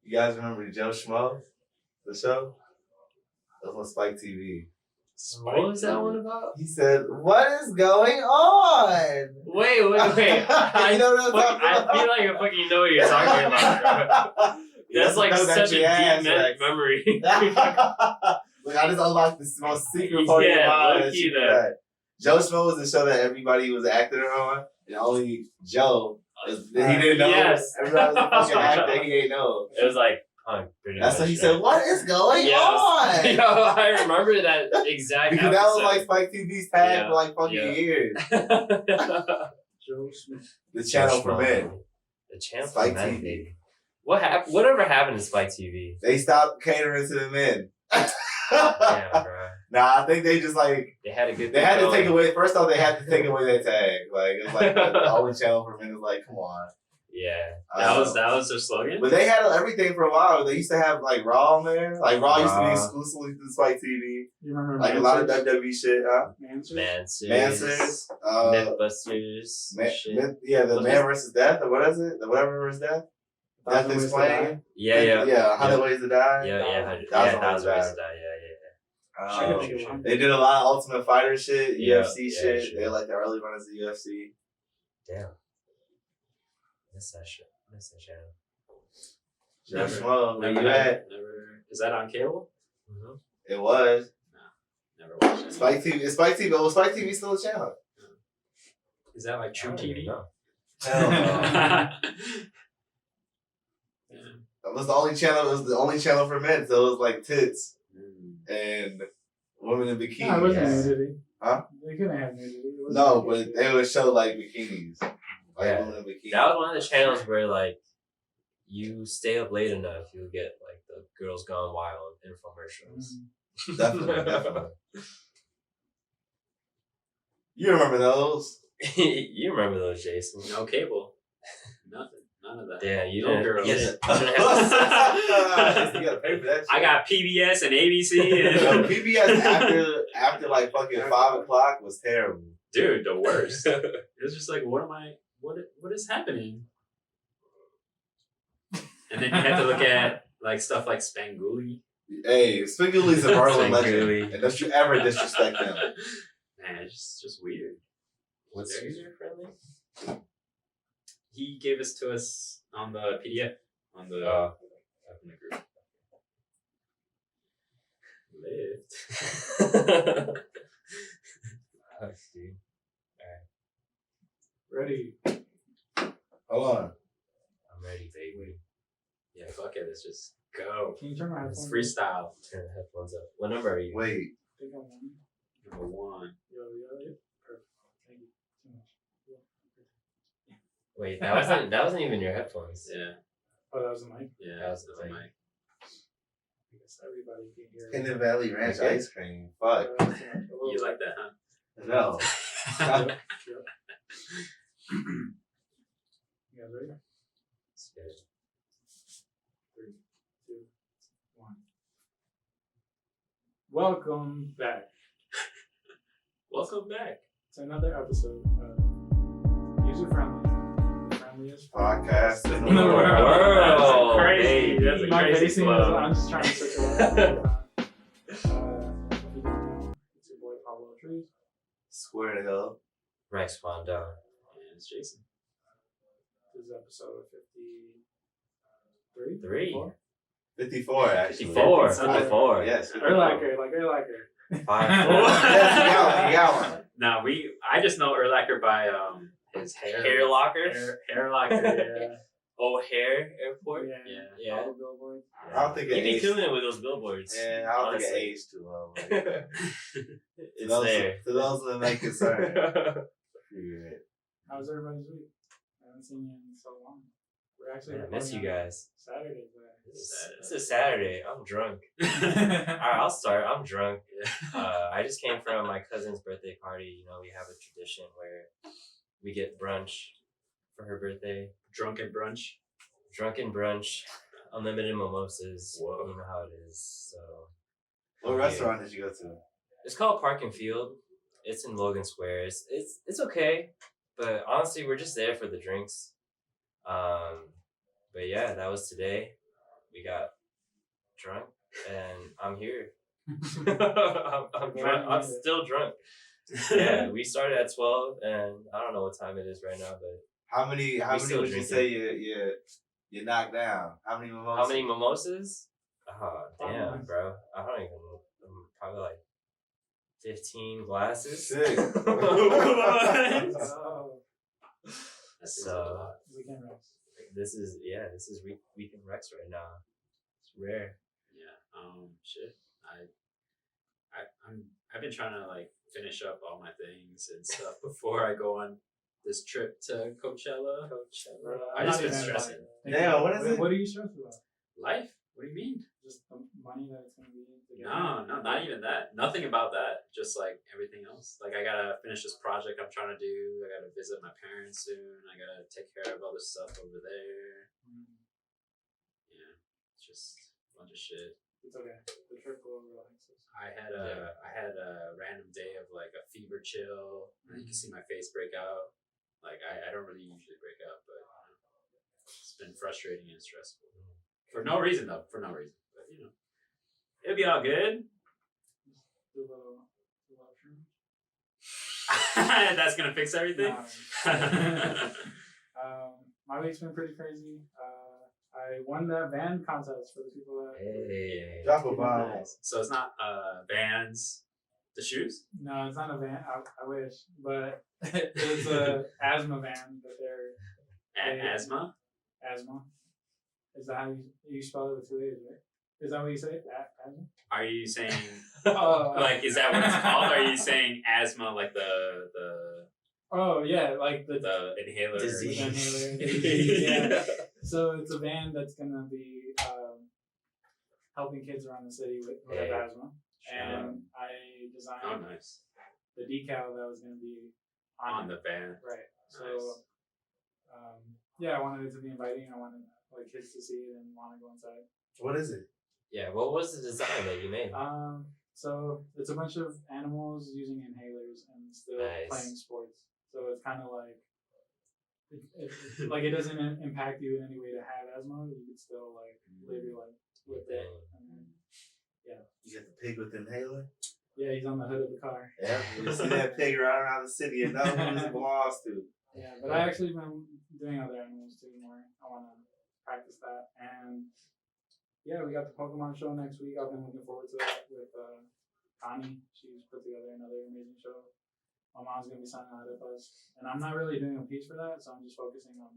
You guys remember Joe Schmo, the show? That was on Spike TV. What was that one about? He said, "What is going on?" Wait. You know what I'm talking about? I feel like I fucking know what you're talking about, bro. That's like such a deep memory. Look, I just unlocked the most secret part of your mind. Joe Schmo was the show that everybody was acting on, and only Joe, he didn't know. Yes. Everybody was a fucking actor, he didn't know. It was like, pretty that's much what he said, what is going on? Yo, I remember that exact because episode. that was like Spike TV's tag for like fucking years. Joe Smith. The channel for men. The channel Spike for men, TV. baby. What happened? Whatever happened to Spike TV? They stopped catering to the men. Damn, bro. Nah, I think they just like they had a good. They had to take away. First off, they had to take away their tag. Like it was like the only channel for men. Is like, come on. Yeah, that was their slogan. But they had everything for a while. They used to have like Raw on there. Like Raw used to be exclusively through Spike TV. You remember like Mansers? A lot of WWE shit, huh? Mansers. Mythbusters. The Man versus Death, or what is it? The whatever versus Death. Death Explained. Yeah. 100 Ways to Die. Yeah. 1,000 Ways to Die. They did a lot of Ultimate Fighter shit, UFC shit. Sure. They had like the early runners of UFC. Damn. Miss that shit. Miss that channel. Where you at? Never. Is that on cable? Mm-hmm. It was. No, never watched it. Spike TV. Is Spike TV? Was Spike TV still a channel? Is that like True TV? No. Hell no. That was the only channel. It was the only channel for men. So it was like tits and women in bikinis. No, it wasn't nudity. Huh? They couldn't have nudity. No, but they would show like bikinis. Like women in bikinis. That was one of the channels where like you stay up late enough, you'll get like the Girls Gone Wild infomercials. Definitely. You remember those? You remember those, Jason? No cable. Nothing. None of that. Yeah, you no didn't. Girls. You didn't you gotta pay for that shit. I got PBS and ABC. And Yo, PBS after like fucking 5 o'clock was terrible. Dude, the worst. It was just like, what is happening? And then you had to look at like stuff like Spanguli. Hey, Spangouli's a Harlem legend. And don't you ever disrespect him. Man, it's just weird. What's Usr Frndly? He gave us to us on the PDF on the group. Lived. Oh, dude. Alright. Ready. Hold on. I'm ready, baby. Yeah, fuck it. Let's just go. Can you turn my headphones It's freestyle. Turn the headphones up. What number are you? Wait. I think I'm one. Number 1. Perfect. Thank you so much. Wait, that wasn't even your headphones. Yeah. Oh, that was the mic? Yeah, That was the the mic. mic. I guess everybody can hear. Hidden Valley Ranch ice cream. Fuck. You like that, huh? No. Yep. You guys ready? It's good. 3, 2, 1. Welcome back Welcome back. to another episode of Usr Frndly, the friendliest Podcast in the in the world. World. That's crazy. That's a My crazy basing flow. I'm just trying to switch it up. If you don't know, it's your boy Pablo Trees. Swear to God. Rex Fondo. And it's Jason. This is episode 53. 3. 54, actually. 54. It's not 54. Yes. Erlacher. 5. 4. Yes, you got one. Now I just know Erlacher by his Hair locker. hair locker. Yeah. O'Hare Airport. Yeah. Yeah. All the billboards. I don't think You it be aged. killing it with those billboards. Yeah, I don't think it honestly. aged too well. Like, It's there. To those that may concern. Yeah. How was everybody's week? I haven't seen you in so long. We're actually Man, I miss you recording on guys. Saturday today. It's a Saturday. I'm drunk. Alright, I'll start. I'm drunk. I just came from my cousin's birthday party. You know, we have a tradition where we get brunch for her birthday. Drunken brunch. Drunken brunch, unlimited mimosas. Whoa. You know how it is. So What restaurant did you go to? it's called Park and Field. It's in Logan Square. It's okay, but honestly, we're just there for the drinks. But yeah, that was today. we got drunk, and I'm here. I'm drunk. I'm still drunk. Yeah, we started at 12, and I don't know what time it is right now, but How many still would you drinking. say you knocked down? How many mimosas? How many mimosas? Oh, damn, bro. I don't even. Probably like 15 glasses. Sick. So Weekend Rex. this is weekend Rex right now. It's rare. Yeah. Shit. I've been trying to like finish up all my things and stuff before I go on this trip to Coachella. I just been stressing. Yeah, what is it? What are you stressed about? Life? What do you mean? Just the money that it's gonna be. No, not even that. Nothing about that. Just like everything else. Like I gotta finish this project I'm trying to do. I gotta visit my parents soon. I gotta take care of other stuff over there. Yeah, it's just a bunch of shit. It's okay. The trip will relax us. I had a random day of like a fever chill. And you can see my face break out. Like I don't really usually break out, but it's been frustrating and stressful for no reason though. For no reason, but you know, it'll be all good. Do a little shroom. That's gonna fix everything. My week's been pretty crazy. I won that band contest for the people that. Hey. Drop a bomb. Nice. So it's not Vans, the shoes. No, it's not a van. I wish, but it's a asthma van. But they're Asthma. asthma. Is that how you spell it with 2 A's, right? Is that what you say? Asthma. Are you saying Oh, like is that what it's called? Or are you saying asthma like the Oh yeah, like the inhaler? Disease. Inhaler. Yeah. So it's a van that's gonna be helping kids around the city who have asthma, and I designed nice. the decal that was gonna be On the van. right. So, Nice. yeah, I wanted it to be inviting. I wanted like kids to see it and want to go inside. What is it? Yeah, what was the design that you made? So it's a bunch of animals using inhalers and still Nice. playing sports. So it's kind of like, like it doesn't impact you in any way to have asthma. You can still like live your life with it. And, yeah. You got the pig with the inhaler? Yeah, he's on the hood of the car. Yeah. You see that pig right around the city and know who it belongs to. Yeah, but I actually been doing other animals too more. I want to practice that. And yeah, we got the Pokemon show next week. I've been looking forward to that with Connie. She's put together another amazing show. My mom's going to be signing out with us. And I'm not really doing a piece for that, so I'm just focusing on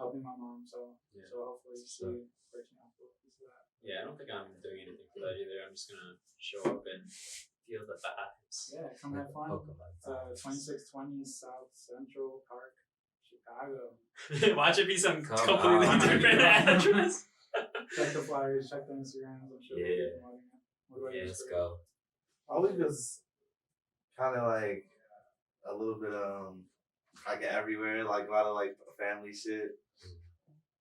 helping my mom. So hopefully see breaking out a piece of that. Yeah, I don't think I'm doing anything for that either. I'm just gonna show up and feel the vibes. Yeah, come have fun. Pokemon. 2620 South Central Park, Chicago. Watch it be some Come completely on. different address. Check the flyers, check the Instagrams. I'm sure we'll get promoting it. What about you, Let's Spurs? go. My week was kind of like a little bit like everywhere, like a lot of like family shit.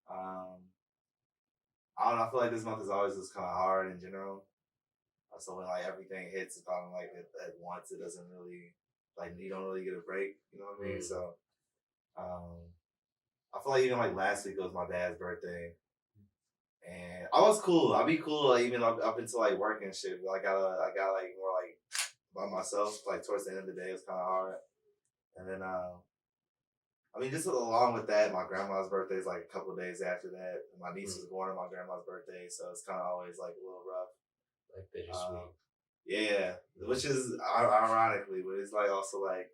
I don't know. I feel like this month is always just kind of hard in general. So when like everything hits, it's kind of like at once. It doesn't really like you don't really get a break. You know what I mean? So I feel like even like last week it was my dad's birthday, and I was cool. I'd be cool like, even up until like work and shit. But I got like more like by myself. Like towards the end of the day, it was kind of hard. And then I mean, just along with that, my grandma's birthday is like a couple of days after that. And my niece was born on my grandma's birthday, so it's kind of always like a little rough. Like bittersweet. Yeah, which is ironically, but it's like also like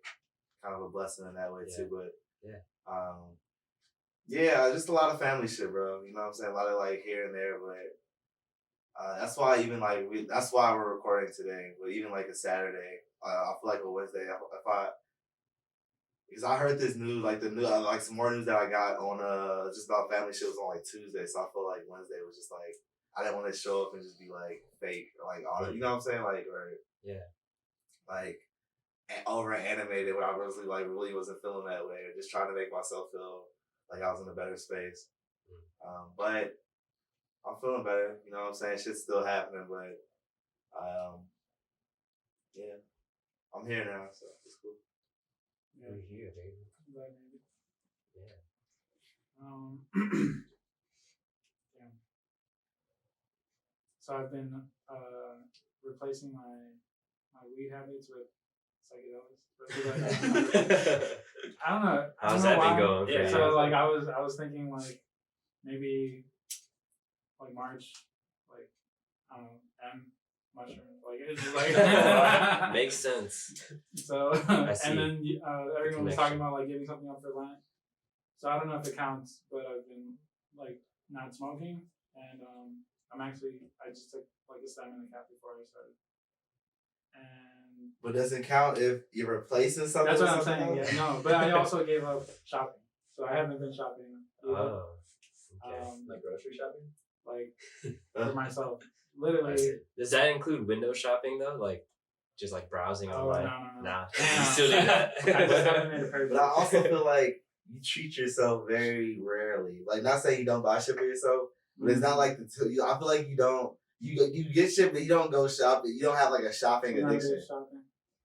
kind of a blessing in that way too. But just a lot of family shit, bro. You know what I'm saying? A lot of like here and there, but that's why even like that's why we're recording today. But even like a Saturday, I feel like a Wednesday, because I heard this news, like like some more news that I got on just about family shit was on like Tuesday, so I feel like Wednesday was just like I didn't want to show up and just be like fake, or like all you know what I'm saying, like like over animated when I really wasn't feeling that way, or just trying to make myself feel like I was in a better space. But I'm feeling better, you know what I'm saying? Shit's still happening, but I'm here now, so it's cool. We're here, baby. Yeah. Yeah. so I've been replacing my weed habits with psychedelics. I don't know. How's that been going? Yeah. So like I was thinking like maybe like March, like I don't know, M mushroom, like it's just like makes sense. So and then everyone was talking about like giving something up for Lent. So I don't know if it counts, but I've been like not smoking, and I just took like a stem in the cap before I started. And but does it count if you're replacing something? That's what I'm saying. Yeah, no, but I also gave up shopping, so I haven't been shopping. Either. Oh, okay. Like grocery shopping, like for myself, literally. Does that include window shopping though? Like just like browsing online? No. Nah, Yeah. you still do that. I just haven't made a purchase. But I also feel like you treat yourself very rarely. Like, not saying you don't buy shit for yourself, but it's not like I feel like you don't. You get shit, but you don't go shopping. You don't have like a shopping addiction.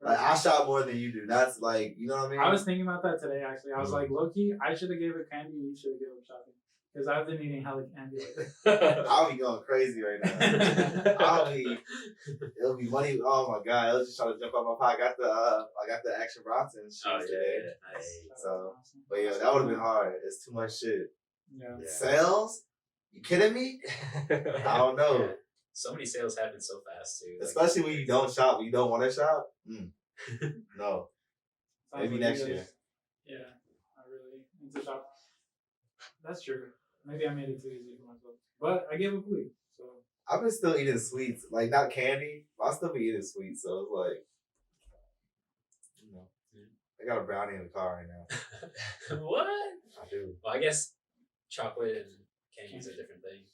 Like I shop more than you do. That's like, you know what I mean. I was thinking about that today. Actually, I was like, low key, I should have gave up candy. You should have given up shopping because I've been eating hella candy lately. I'll be going crazy right now. It'll be money. Oh my god! I was just trying to jump out my pocket. I got the Action Bronson shoes today. Yeah, nice. So, but yeah, that would have been hard. It's too much shit. Yeah. Sales? You kidding me? I don't know. Yeah. So many sales happen so fast too. Especially when you don't shop, when you don't want to shop. No. Maybe like next year. Yeah, I really need to shop. That's true. Maybe I made it too easy for myself, but I gave up weed, so. I've been still eating sweets, like not candy. But I still be eating sweets, so it's like, you know, I got a brownie in the car right now. What? I do. Well, I guess chocolate and candy is a different thing.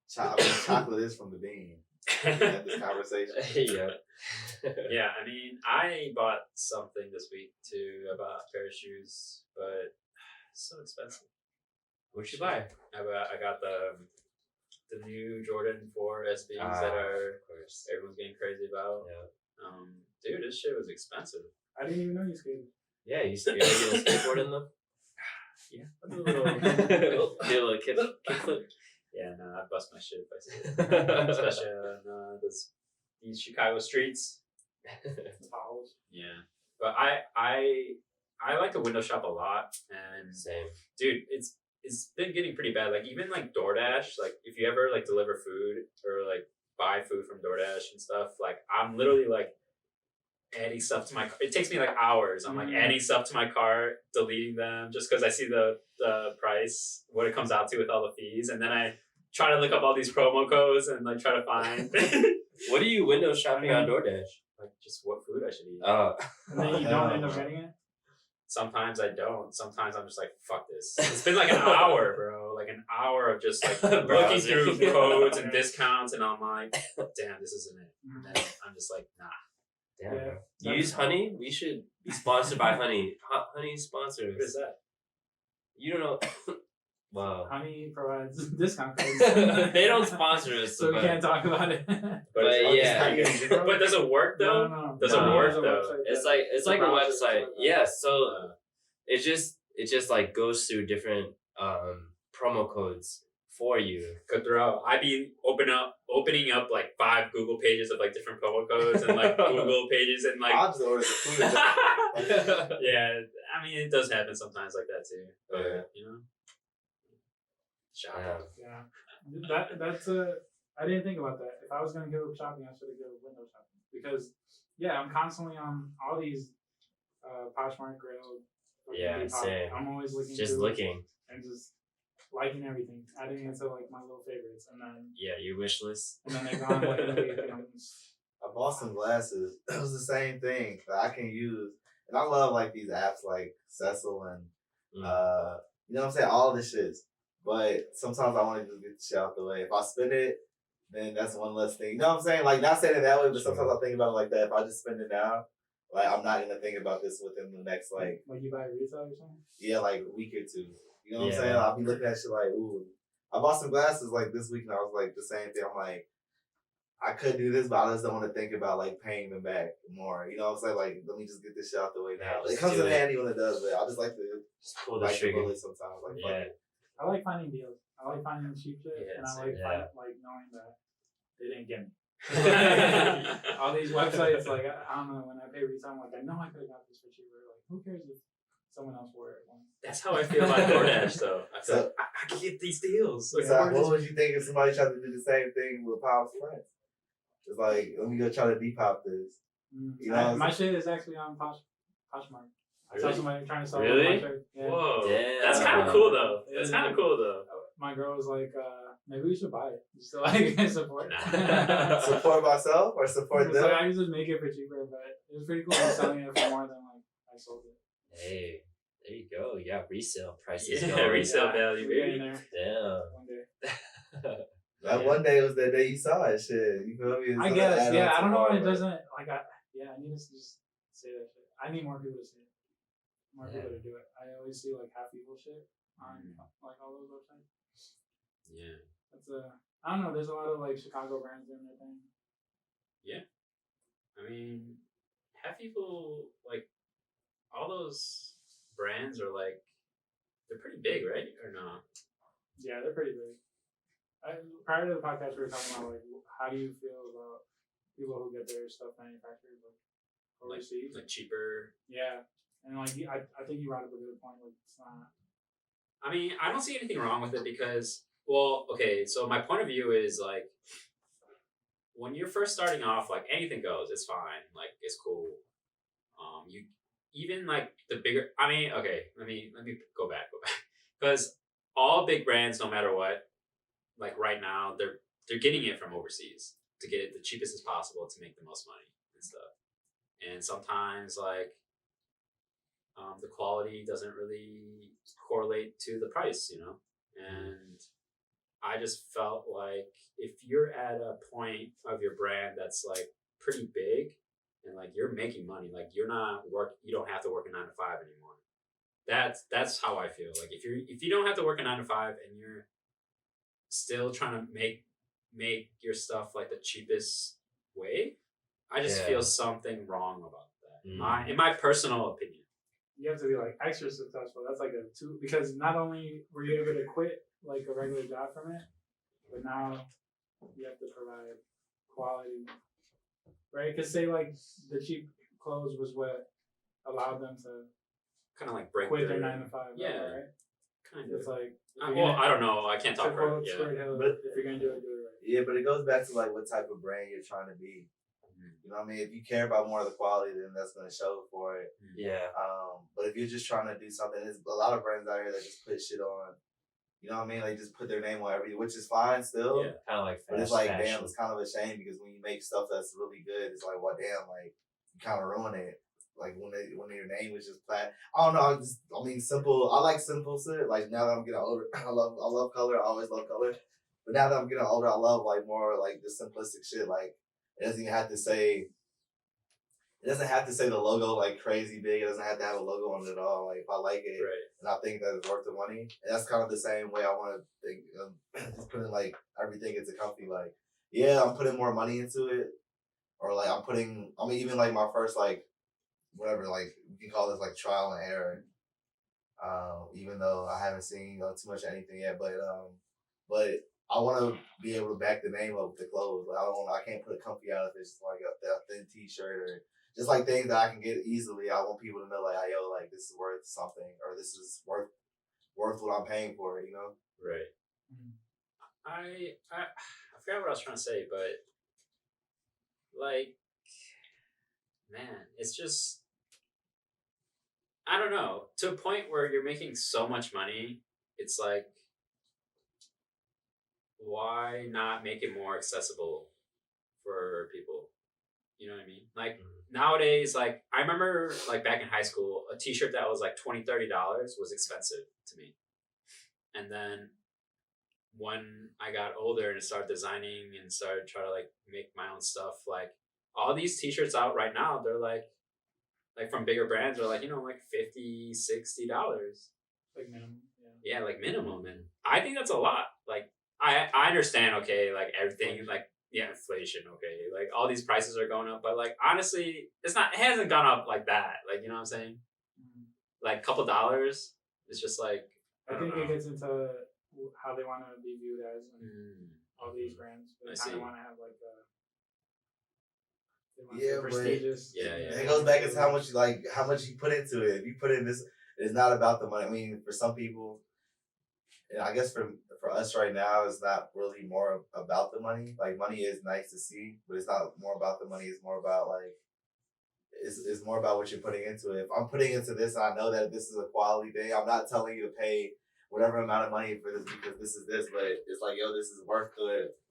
Chocolate is from the bean. We had this conversation. Yeah. Yeah, I mean, I bought something this week too. I bought a pair of shoes, but it's so expensive. What'd you buy? I got the new Jordan 4 SBs that are everyone's getting crazy about. Yeah. Dude, this shit was expensive. I didn't even know you skated. Yeah, you get a skateboard in them? Yeah. Do a little kickflip. Yeah, no, I'd bust my shit if I see it. Especially on these Chicago streets. Yeah. But I like to window shop a lot, and Same. dude, it's been getting pretty bad. Like even like DoorDash, like if you ever like deliver food or like buy food from DoorDash and stuff, like I'm literally like adding stuff to my car. It takes me like hours. I'm like adding stuff to my cart, deleting them just because I see the price, what it comes out to with all the fees, and then I try to look up all these promo codes and like try to find. What are you window shopping on DoorDash? Like just what food I should eat. And then you don't end up getting it? Sometimes I don't. Sometimes I'm just like, fuck this. It's been like an hour, bro. Like an hour of just like looking through codes and discounts, and I'm like, damn, this isn't it. And then I'm just like, nah. Damn. Yeah. You use Honey? We should be sponsored by Honey. Honey sponsors. What is that? You don't know. Wow. Honey provides discount codes. They don't sponsor us, so we can't talk about it. But yeah. But does it work though? No. Does it work though? It's like a website. Yeah. So it just like goes through different promo codes for you. Cutthroat. I be opening up like 5 Google pages of like different promo codes and like Google pages and like. I'll just order the food. Yeah, I mean it does happen sometimes like that too. But, Yeah. you know. Yeah. That's I didn't think about that. If I was gonna give up shopping, I should have given up window shopping because I'm constantly on all these Poshmark, Grail. Yeah, same. I'm always looking. Just looking. And just liking everything, adding it to like my little favorites, and then your wish list. And then they're gone like in a week, and I'm just. I bought some glasses. It was the same thing that I can use, and I love like these apps like Cecil and you know what I'm saying, all of this shit. But sometimes I want to just get the shit out the way. If I spend it, then that's one less thing. You know what I'm saying? Like not saying it that way, but sometimes I think about it like that. If I just spend it now, like I'm not gonna think about this within the next like you buy retail or something. Yeah, like a week or two. You know what I'm saying? I'll be looking at shit like, ooh. I bought some glasses like this week, and I was like the same thing. I'm like, I could do this, but I just don't want to think about like paying them back more. You know what I'm saying? Like, let me just get this shit out the way now. It comes in handy when it does, but I just like to just pull the trigger sometimes. Like, I like finding deals. I like finding cheap shit, and I like like knowing that they didn't get me. All these websites, like I don't know, when I pay retail, I'm like, I know I could have got this for cheaper. Like, who cares if someone else wore it once? That's how I feel about DoorDash, though. I feel like I can get these deals. Like, So what would you think if somebody tried to do the same thing with Power's friends? It's like, let me go try to depop this. You know, my shit is actually on Poshmark. I saw somebody trying to sell Really? my shirt. Yeah. Whoa, Damn. that's kind of cool though. That's kind of cool though. My girl was like, maybe we should buy it just to like support. support myself or support them. So I could just make it for cheaper, but it was pretty cool. I was selling it for more than like I sold it. Hey, there you go. You got resale prices Yeah, going. resale value, We're getting baby. there Damn. one day. That one day was the day you saw it. Shit, you feel me? I guess, yeah. I don't know why it doesn't like. I need to just say that shit. I need more people to say it. More people to do it. I always see like half evil shit on like all those websites. Yeah. That's I don't know. There's a lot of like Chicago brands doing their thing. Yeah. I mean, half people like all those brands are like they're pretty big, right? Or no? Yeah, they're pretty big. Prior to the podcast, we were talking about like how do you feel about people who get their stuff manufactured like overseas, like cheaper. Yeah, and like I think you brought up a good point. Like it's not. I mean, I don't see anything wrong with it because, well, okay. So my point of view is like when you're first starting off, like anything goes. It's fine. Like it's cool. You even like the bigger. I mean, okay. Let me go back because all big brands, no matter what. Like right now, they're getting it from overseas to get it the cheapest as possible to make the most money and stuff. And sometimes like the quality doesn't really correlate to the price, you know. And I just felt like if you're at a point of your brand that's like pretty big and like you're making money, like you don't have to work a 9 to 5 anymore. That's how I feel. Like if you don't have to work a 9 to 5 and you're still trying to make your stuff like the cheapest way, I just feel something wrong about that. In my personal opinion. You have to be like extra successful. That's like a two because not only were you able to quit like a regular job from it, but now you have to provide quality, right? Because say like the cheap clothes was what allowed them to kind of like break quit their 9 to 5. Yeah, right? Kind of. It's like well, I don't know. I can't talk for it. Yeah. But if you're gonna do it right. Yeah, but it goes back to like what type of brand you're trying to be. You know what I mean? If you care about more of the quality, then that's going to show for it. Yeah. But if you're just trying to do something, there's a lot of brands out here that just put shit on. You know what I mean? They just put their name on everything, which is fine still. Yeah, kind of like but it's like, damn, it's kind of a shame because when you make stuff that's really good, it's like, well, damn, like you kind of ruin it. Like when your name was just flat. I don't know. I mean, simple. I like simple shit. Like now that I'm getting older, I love color. I always love color. But now that I'm getting older, I love like more like the simplistic shit. Like it doesn't have to say the logo like crazy big. It doesn't have to have a logo on it at all. Like if I like it and I think that it's worth the money, and that's kind of the same way I want to think. Just putting like everything into company. Like I'm putting more money into it, or like even like my first like whatever, like you can call this like trial and error. Even though I haven't seen too much of anything yet, but I want to be able to back the name up with the clothes. Like I can't put a company out if it's like a thin T-shirt or just like things that I can get easily. I want people to know like, yo, like this is worth something, or this is worth what I'm paying for it. You know? Right. I forgot what I was trying to say, but like, man, it's just. I don't know. To a point where you're making so much money, it's like, why not make it more accessible for people? You know what I mean? Like nowadays, like I remember like back in high school, a t-shirt that was like $20, $30 was expensive to me. And then when I got older and started designing and started trying to like make my own stuff, like all these t-shirts out right now, they're like from bigger brands are like, you know, like $50, $60. Like minimum. Yeah, like minimum. And I think that's a lot. Like I understand, okay, like everything, like inflation, okay, like all these prices are going up, but like honestly, it hasn't gone up like that. Like, you know what I'm saying? Like a couple dollars. It's just like I think it gets into how they want to be viewed as, and all these brands. They kind of want to have like a. Yeah, prestigious. Yeah. It goes back to how much you put into it. If you put in this, it's not about the money. I mean, for some people, and I guess for us right now, it's not really more about the money. Like money is nice to see, but it's not more about the money. It's more about like it's more about what you're putting into it. If I'm putting into this, and I know that this is a quality thing. I'm not telling you to pay whatever amount of money for this because this is this, but it's like, yo, this is worth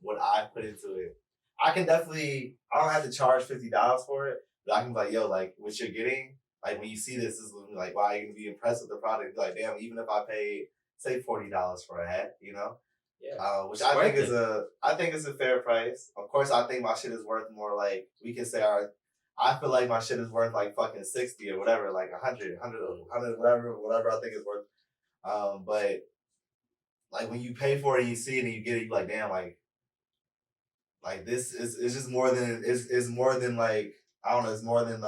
what I put into it. I can definitely, I don't have to charge $50 for it, but I can be like, yo, like what you're getting, like when you see this is like, wow, you're gonna be impressed with the product. Be like, damn, even if I paid say $40 for a hat, you know, which I think is a fair price. Of course, I think my shit is worth more. Like we can say I feel like my shit is worth like fucking 60 or whatever, like 100, whatever I think it's worth. But like when you pay for it and you see it and you get it, you're like, damn, like this is just more than it's more than like I don't know, it's more than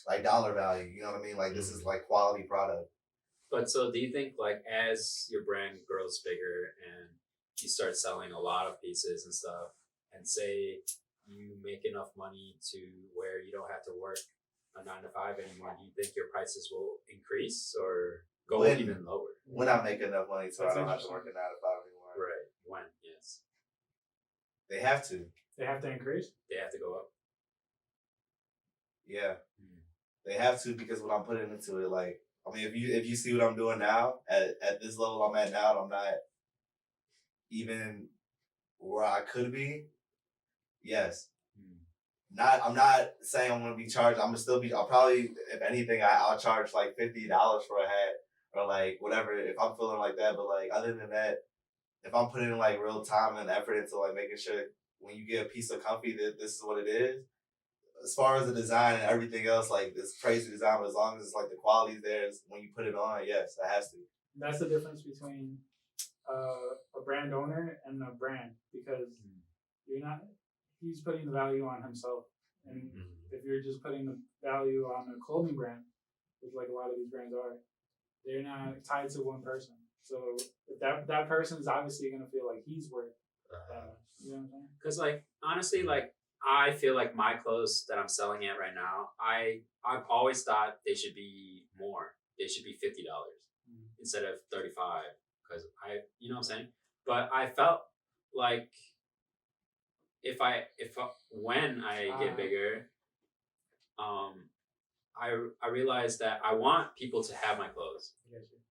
like dollar value. You know what I mean? Like this is like quality product. But so do you think like as your brand grows bigger and you start selling a lot of pieces and stuff, and say you make enough money to where you don't have to work a 9 to 5 anymore, do you think your prices will increase or go even lower? When I make enough money so I don't have to work a 9 to 5 anymore. Right. When, yes. They have to. They have to increase? They have to go up. Yeah. They have to because what I'm putting into it, like I mean if you see what I'm doing now, at this level I'm at now, I'm not even where I could be. Yes. I'm not saying I'm gonna be charged. I'll probably, if anything, I'll charge like $50 for a hat or like whatever if I'm feeling like that. But like other than that, if I'm putting in like real time and effort into like making sure when you get a piece of comfy that this is what it is, as far as the design and everything else, like this crazy design, but as long as it's like the quality's there, when you put it on, yes, it has to. That's the difference between a brand owner and a brand, because he's putting the value on himself. And if you're just putting the value on a clothing brand, which like a lot of these brands are, they're not tied to one person. So if that person is obviously going to feel like he's worth you know what I'm saying? Because like honestly, like I feel like my clothes that I'm selling at right now, I've always thought they should be more. They should be $50 instead of 35, because you know what I'm saying. But I felt like when I get bigger, I realized that I want people to have my clothes.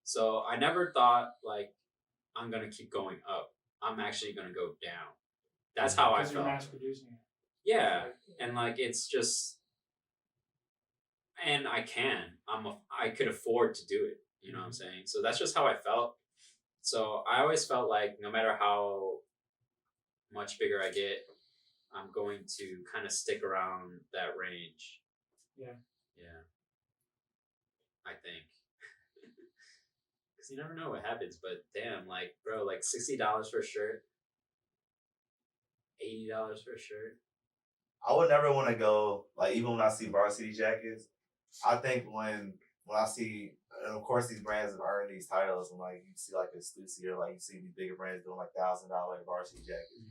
So I never thought like I'm gonna keep going up. I'm actually gonna go down. That's how I felt. You're mass producing it. Yeah, and like it's just, and I could afford to do it. You know what I'm saying? So that's just how I felt. So I always felt like no matter how much bigger I get, I'm going to kind of stick around that range. Yeah. I think. Because you never know what happens, but damn, like, bro, like $60 for a shirt, $80 for a shirt. I would never want to go, like, even when I see varsity jackets, I think when I see, and of course these brands have earned these titles, and like you see like a Stussy or like you see these bigger brands doing like $1,000 varsity jackets.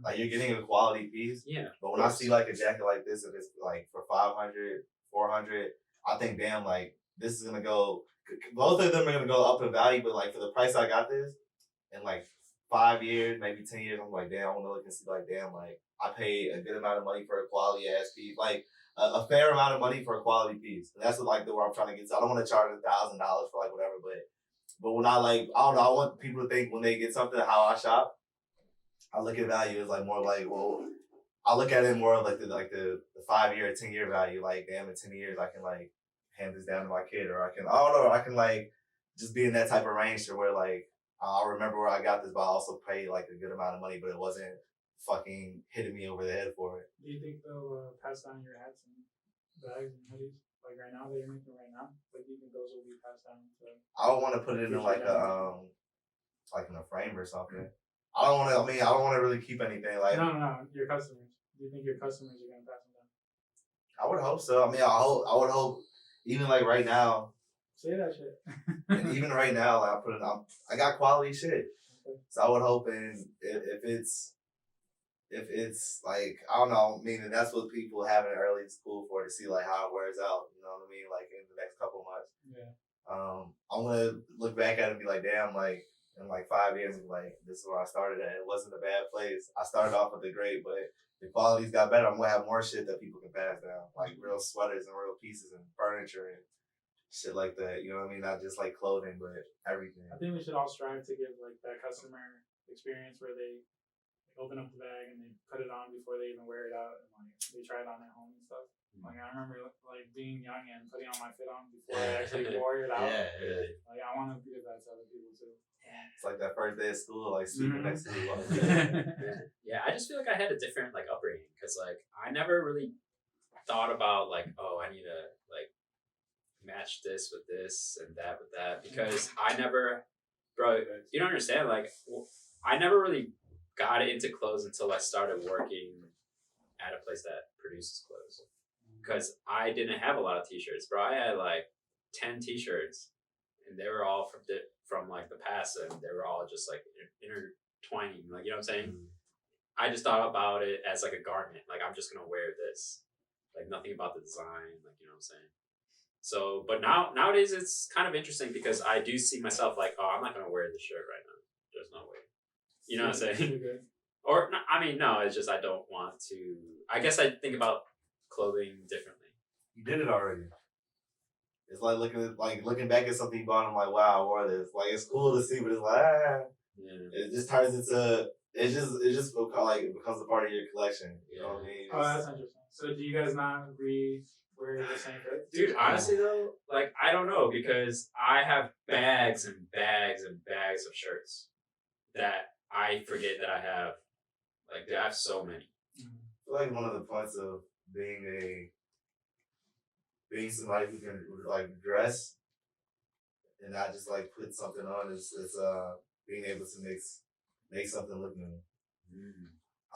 Like you're getting a quality piece. Yeah. But when I see like a jacket like this, if it's like for 500, 400, I think, damn, like this is gonna go. Both of them are gonna go up in value, but like for the price I got this, in like 5 years, maybe 10 years, I'm like, damn, I want to look and see like, damn, like I paid a good amount of money for a quality ass piece, like a fair amount of money for a quality piece. And that's what, like where I'm trying to get to. I don't want to charge $1,000 for like whatever, but when I like, I don't know, I want people to think when they get something how I shop. I look at value as like more like, well, I look at it more like the 5 year, 10 year value. Like, damn, in 10 years I can like hand this down to my kid, or I can like just be in that type of range to where like I'll remember where I got this, but I also paid like a good amount of money, but it wasn't fucking hitting me over the head for it. Do you think they'll pass down your hats and bags and hoodies like right now that you're making right now? Like, do you think those will be passed down to? I would want to put it in like in a frame or something. I don't want to really keep anything like. No, your customers. Do you think your customers are gonna pass them down? I would hope so. I mean, I would hope, even like right now, Say that shit. And even right now, like, I got quality shit. So I would hope, and if it's like, I don't know, meaning that's what people have in early school for, to see like how it wears out. You know what I mean? Like in the next couple months. Yeah. I want to look back at it and be like, damn, like in like 5 years, like this is where I started at. It wasn't a bad place. I started off with the great, but the quality's got better. I'm gonna have more shit that people can pass down, like real sweaters and real pieces and furniture and shit like that. You know what I mean? Not just like clothing, but everything. I think we should all strive to give like that customer experience where they open up the bag and they put it on before they even wear it out, and like they try it on at home and stuff. Like I remember like being young and putting on my fit on before I actually wore it out. Yeah, really. Like I want to give that to other people too. It's like that first day of school, like sleeping next to you. Yeah, I just feel like I had a different like upbringing because like I never really thought about like, oh, I need to like match this with this and that with that, because I never, bro, you don't understand, like I never really got into clothes until I started working at a place that produces clothes, because I didn't have a lot of t-shirts, bro. I had like 10 t-shirts and they were all from like the past, and they were all just like intertwining, like, you know what I'm saying? I just thought about it as like a garment, like I'm just gonna wear this, like nothing about the design, like, you know what I'm saying? So, but nowadays it's kind of interesting because I do see myself like, oh, I'm not gonna wear this shirt right now. There's no way. You know what I'm saying? Or I mean, no, it's just I don't want to. I guess I think about clothing differently. You did it already. It's like looking back at something you bought. I'm like, wow, I wore this. Like it's cool to see, but it's like, it just turns into it just like it becomes a part of your collection. You know what I mean? Oh, that's interesting. So do you guys not wear the same fit? Dude, honestly though, like I don't know, because I have bags and bags and bags of shirts that I forget that I have. Like I have so many. I feel like one of the points of being somebody who can like dress and not just like put something on is being able to make something look new.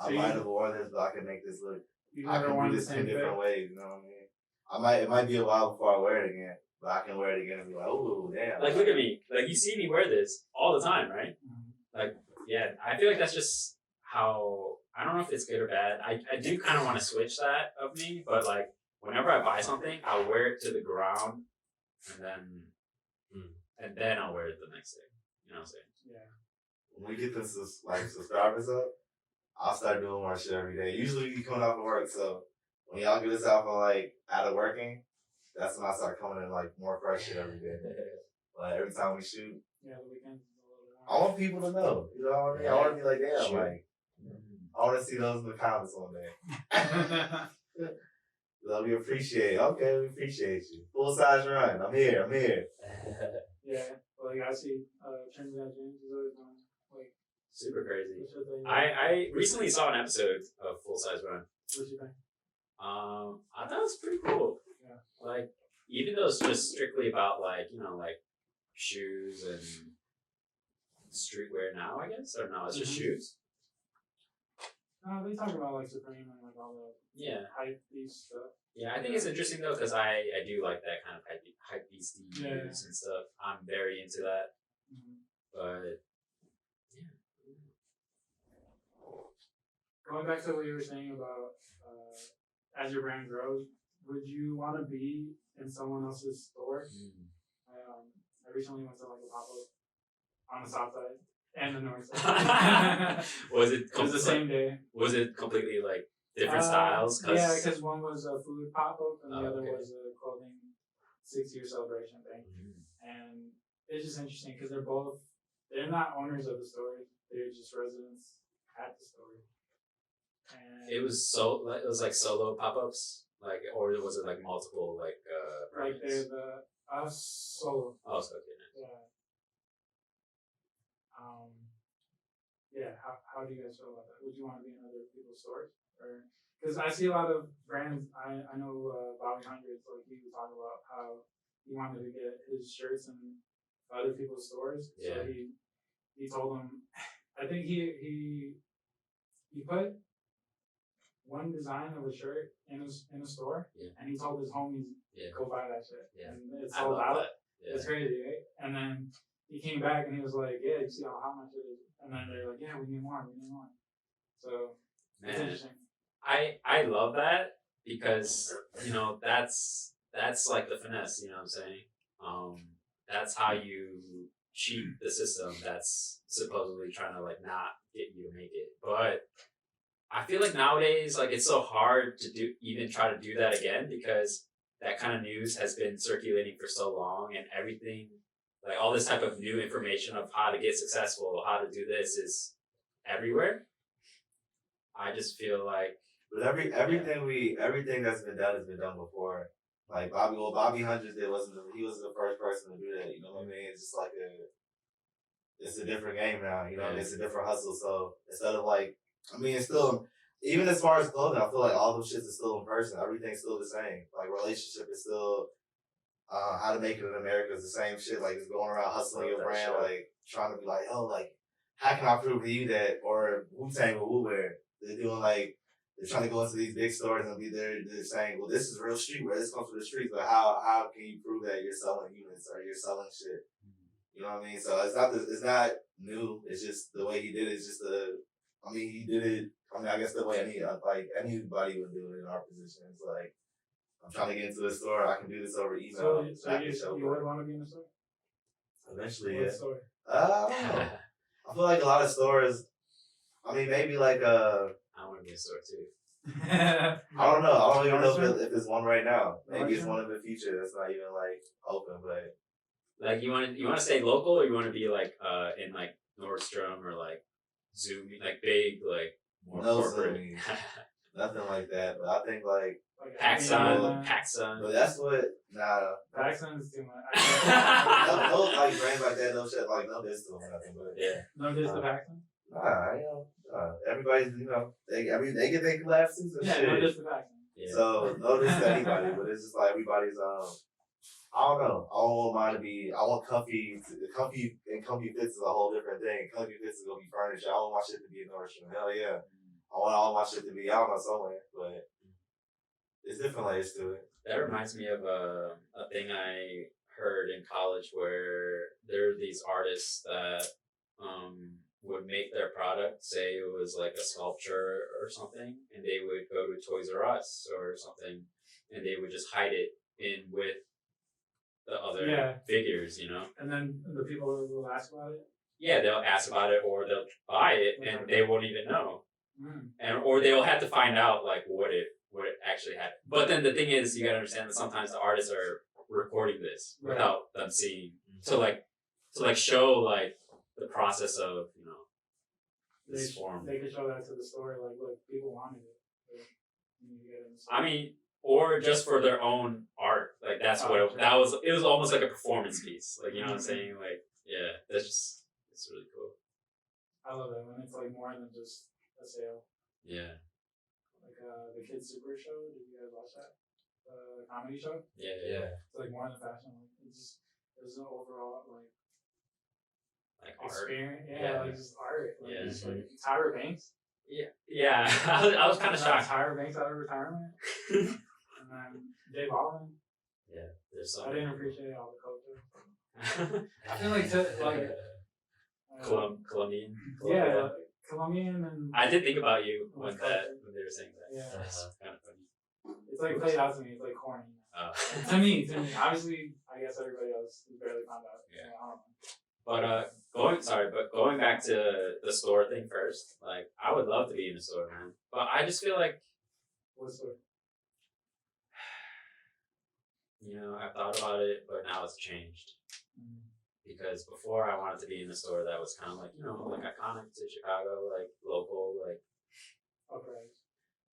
I might have worn this, but I can make this look. I can do this 10 different ways. You know what I mean? It might be a while before I wear it again, but I can wear it again and be like, oh damn. Like look at me. Like you see me wear this all the time, right? Like yeah, I feel like that's just how, I don't know if it's good or bad. I do kind of want to switch that of me, but like whenever I buy something, I'll wear it to the ground and then I'll wear it the next day. You know what I'm saying? Yeah. When we get the subscribers up, I'll start doing more shit every day. Usually we coming off of work, so when y'all get us out for like out of working, that's when I start coming in like more fresh shit every day. Like every time we shoot. Yeah, the weekends is a little more. I want people to know. You know what I mean? I want to be like, damn, like I want to see those in the comments one day. We appreciate. Okay, we appreciate you. Full size run. I'm here. Yeah, well, like I see Trinidad James is always on like super crazy. I recently saw an episode of Full Size Run. What you think? I thought it was pretty cool. Yeah. Like even though it's just strictly about like, you know, like shoes and streetwear now, I guess, or no, it's just shoes. No, they talk about like Supreme and like all the hype beast stuff. Yeah, I think it's interesting though because I do like that kind of hype beast news and stuff. I'm very into that. But yeah. Going back to what you were saying about as your brand grows, would you want to be in someone else's store? I recently went to like a pop-up on the south side and the north side. Was it the same day? Was it completely like different styles? Yeah, because one was a food pop-up and the other was a clothing 6-year celebration thing. And it's just interesting because they're not owners of the store, they're just residents at the store. And it was like solo pop-ups, like, or was it like multiple like brands? Like they're the solo. Oh, so okay. Yeah. How do you guys feel about that? Would you want to be in other people's stores, or because I see a lot of brands. I know Bobby Hundreds, like he would talk about how he wanted to get his shirts in other people's stores. Yeah. So he told them, I think he put one design of a shirt in a store, and he told his homies go buy that shit, and it sold out. It's crazy, right? And then he came back and he was like, yeah, you see how hot my shit is? And then they're like, yeah, we need more. So it's interesting. I love that because that's like the finesse. You know what I'm saying? That's how you cheat the system that's supposedly trying to like not get you to make it. But I feel like nowadays, like it's so hard to try to do that again because that kind of news has been circulating for so long, and everything, like all this type of new information of how to get successful, how to do this is everywhere. I just feel like, but everything that's been done has been done before. Like Bobby Hundreds he wasn't the first person to do that. You know what I mean? It's just like it's a different game now. You know, it's a different hustle. So instead of like, I mean, it's still, even as far as clothing, I feel like all those shits is still in person. Everything's still the same. Like relationship is still, how to make it in America is the same shit. Like just going around hustling your brand, like trying to be like, oh, like how can I prove to you that, or Wu-Tang or Wu-Wear, they're doing like, they're trying to go into these big stores and they're saying, well, this is real streetwear. This comes from the streets, but how can you prove that you're selling units or you're selling shit? You know what I mean? So it's not new. It's just the way he did it. It's just he did it. I mean, I guess the way anybody would do it in our position. It's like, I'm trying to get into a store. I can do this over email. So you would want to be in a store? Eventually, what yeah. Store? I don't know. I feel like a lot of stores. I mean, maybe like I want to be in a store too. I don't know. I don't even know if there's one right now. Maybe it's one in the future that's not even like open, but. Like you want to stay local, or you want to be like in like Nordstrom or like Zoom, like big, like more corporate. Nothing like that. But I think like PacSun. But that's what PacSun is too much. Those like brands like that, no shit, like no diss to them or nothing. But no diss to PacSun. Everybody's they get their glasses and shit. No diss to PacSun. Yeah. So no diss to anybody, but it's just like everybody's I don't know. I don't want mine to be. I want comfy. Comfy fits is a whole different thing. Comfy fits is gonna be furnished. I don't want my shit to be in Nordstrom. Hell yeah. I want all my shit to be out somewhere, but it's different layers to it. That reminds me of a thing I heard in college where there are these artists that would make their product, say it was like a sculpture or something, and they would go to Toys R Us or something, and they would just hide it in with the other figures, And then the people will ask about it? Yeah, they'll ask about it, or they'll buy it and they won't even know. Or they'll have to find out like what it actually had. But then the thing is, you gotta understand that sometimes the artists are recording this without them seeing to show like the process of this form. They could show that to the store, like, look, people wanted it. I mean, or just for their own art, like that's what it was. It was almost like a performance piece, like what I'm saying. Like, it's really cool. I love that when it's like more than just a sale. Yeah. Like the Kids Super Show. Did you guys watch that? The comedy show. Yeah. It's like more than fashion. Like there's an overall like experience. Art. Like just art. Like, just like Tyra Banks. Yeah. I was kind of shocked. Tyra Banks out of retirement. And then Dave Allen. Yeah, there's some. I didn't appreciate all the culture. I feel like Colombian. Yeah, Colombian and. I did think about you when they were saying that. Yeah, that's kind of funny. It's like played out to me. It's like corny. To me, obviously, I guess everybody else barely found out. Yeah. So I don't know. But going back to the store thing first, like I would love to be in a store, man. But I just feel like. What store? I thought about it, but now it's changed. Because before I wanted to be in a store that was kind of like, like iconic to Chicago, like local, like. Uprise.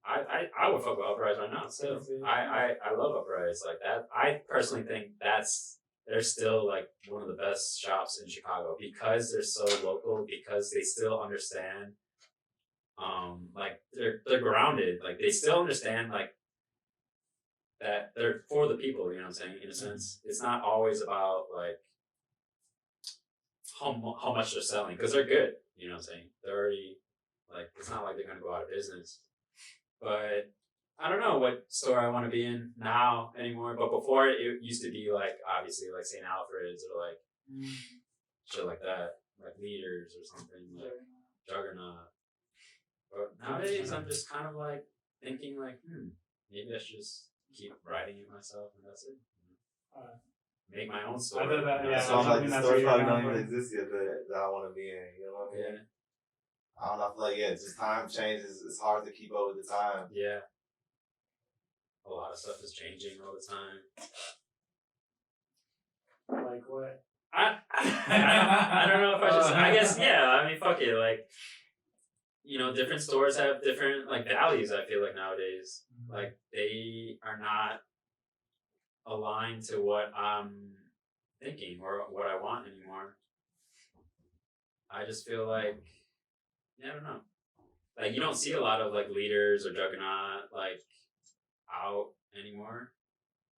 I would fuck with Uprise right now still. I love Uprise like that. I personally think they're still like one of the best shops in Chicago because they're so local, because they still understand. Like they're grounded. Like they still understand like. That they're for the people, you know what I'm saying? In a sense, it's not always about like how much they're selling, because they're good, you know what I'm saying? They're already like, it's not like they're gonna go out of business, but I don't know what store I want to be in now anymore, but before it used to be like obviously like St. Alfred's or like shit like that, like Leaders or something like Juggernaut. But nowadays I'm just kind of like thinking like, maybe I should just keep writing it myself and that's it. Make my own store. I did that, yeah. So I'm like, the that's stores what you're probably don't going even exist yet that I want to be in. You know what I mean? Yeah. I don't know. I feel like, just time changes. It's hard to keep up with the time. Yeah. A lot of stuff is changing all the time. Like what? I don't know if I should say. I guess, yeah. I mean, fuck it. Like, you know, different stores have different, like, values, I feel like, nowadays. Like, they are not aligned to what I'm thinking or what I want anymore. I just feel like, I don't know. Like, you don't see a lot of, like, Leaders or Juggernaut, like, out anymore.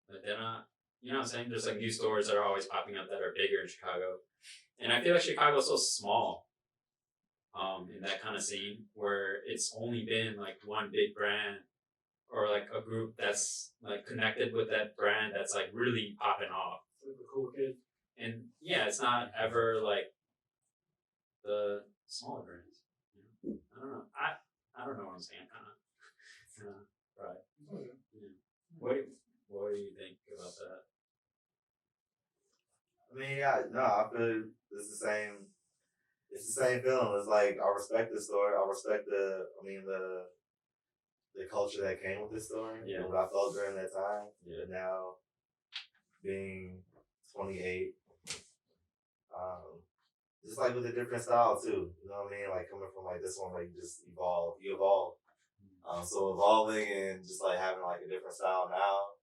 Like, they're not, you know what I'm saying? There's, like, new stores that are always popping up that are bigger in Chicago. And I feel like Chicago's so small in that kind of scene where it's only been, like, one big brand or, like, a group that's, like, connected with that brand that's, like, really popping off. Like a cool kid. And, yeah, it's not ever, like, the smaller brands. You know? I don't know. I don't know what I'm saying, kind of. Right. Okay. Yeah. What do you think about that? I mean, I feel it's the same. It's the same feeling. It's like I respect the story. I respect the culture that came with this story. Yeah. What I felt during that time. Yeah. But now, being 28, just like with a different style too. You know what I mean? Like coming from like this one, like you just evolve. You evolve. So evolving and just like having like a different style now.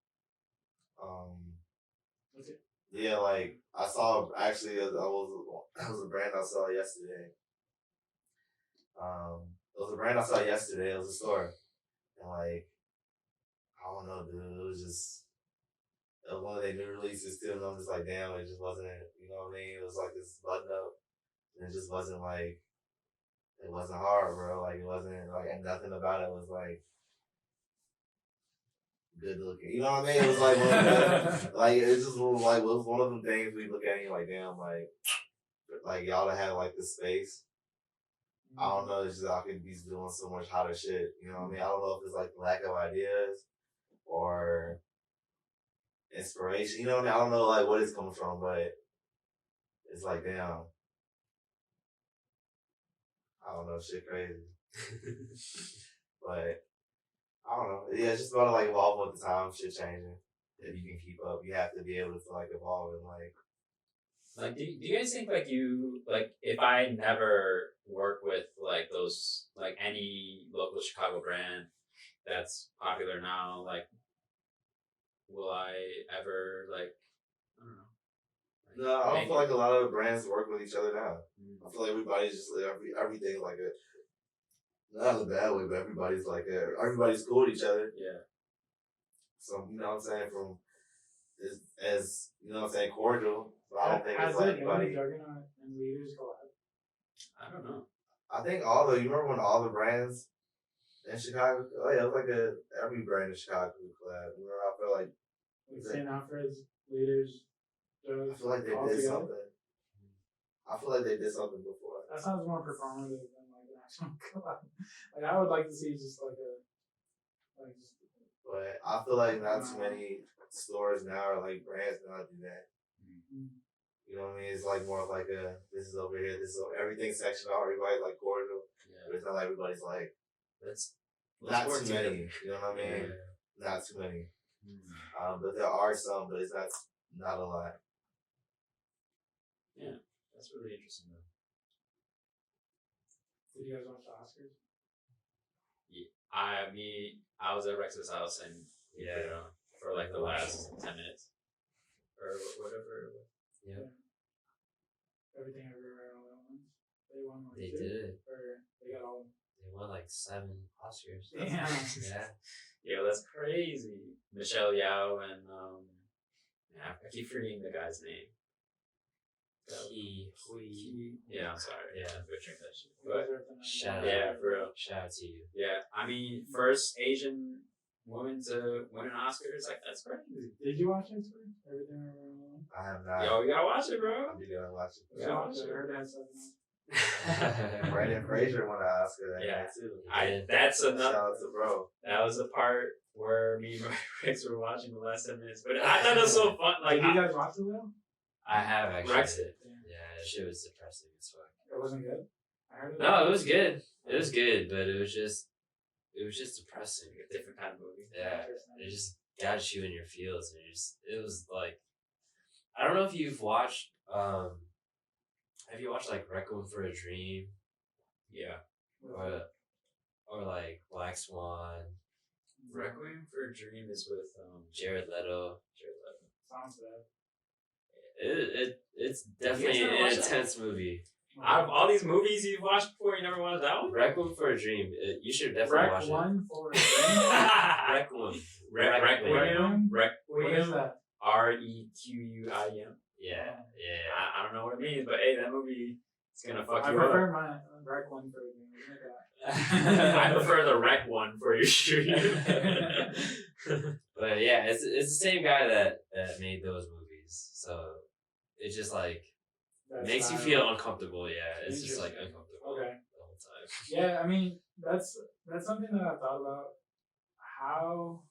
Yeah, like I saw actually it was a brand I saw yesterday. It was a brand I saw yesterday. It was a store, and like I don't know, dude. It was one of their new releases too, and I'm just like, damn, it just wasn't. You know what I mean? It was like this button up, and it just wasn't like it wasn't hard, bro. Like it wasn't like, and nothing about it was like good looking. You know what I mean? It was like one of the, like it just was like it was one of them things we look at and you're like, damn, like y'all that had like this space. I don't know, it's just I could be doing so much hotter shit. You know what I mean? I don't know if it's like lack of ideas or inspiration. You know what I mean? I don't know like what it's coming from, but it's like damn. I don't know, shit crazy. But I don't know. Yeah, it's just about like evolving with the time, shit changing. If you can keep up, you have to be able to like evolve and like. Do you guys think like if I never work with like those like any local Chicago brand that's popular now, like will I ever like I don't know. Like, no, I don't feel like a lot of brands work with each other now. I feel like everybody's just like everything's like a not in a bad way, but everybody's cool with each other. Yeah. So you know what I'm saying, from as you know what I'm saying, cordial. But I don't think Has it's like anybody Juggernaut and Leaders collab? I don't know. I think you remember when all the brands in Chicago, oh yeah, it was like every brand in Chicago collab. Remember, I feel like St. Alfred's, Leaders, Jugs, I feel like they did something. I feel like they did something before. That sounds more performative than like an actual collab. Like I would like to see just like a But I feel like not too many stores now or like brands now do that. You know what I mean? It's like more of like this is over here, this is everything's sectioned out, everybody's like cordial. Yeah. But it's not like everybody's like let's not too many. You know what I mean? Yeah. Not too many. But there are some, but it's not a lot. Yeah, that's really interesting though. Did you guys watch the Oscars? Yeah, I was at Rex's house and for like the last 10 minutes or whatever. Yeah. Everything Everywhere all at once. They won like They 2, did. or they got all. They won like 7 Oscars. Yeah. Yeah. Yeah, that's crazy. Michelle Yeoh and I keep forgetting the guy's name. Yeah, I'm sorry. Yeah, I'm butchering that shit. But shout out. Yeah, for real. Shout out to you. Yeah, I mean, first Asian woman to win an Oscar. It's like, that's crazy. Did you watch it? Everything I have not. Yo, you gotta watch it, bro. I'll be gonna watch it. Yeah, watch it. I heard that something. Brandon Fraser won an Oscar that Yeah. night too. That's Shout another. out to bro. That was the part where me and my Rex were watching the last 10 minutes. But I thought it was so fun. Like, Did you guys watch it though? I have actually. Rex did. Yeah, that shit was depressing as fuck. It wasn't good. I heard it. No, it was good. It was good, but it was just depressing. Like a different kind of movie. Yeah, it just got you in your feels, and it was like, I don't know if you've watched. Have you watched like Requiem for a Dream? Yeah. Or like Black Swan? Requiem for a Dream is with Jared Leto. Sounds bad. It's definitely never an watched that? intense movie. Out of all these movies you've watched before, you never watched that one? Requiem for a Dream. You should definitely watch it. One for Requiem. Requiem. What is that? Requiem. Yeah. I don't know what it means, but hey, that movie is gonna fuck I you prefer up. my Rec one for the I prefer the Rec one for your stream. But yeah, it's the same guy that made those movies. So it just like makes you feel uncomfortable. Yeah, it's just like uncomfortable Okay. the whole time. Yeah, I mean that's something that I've thought about. How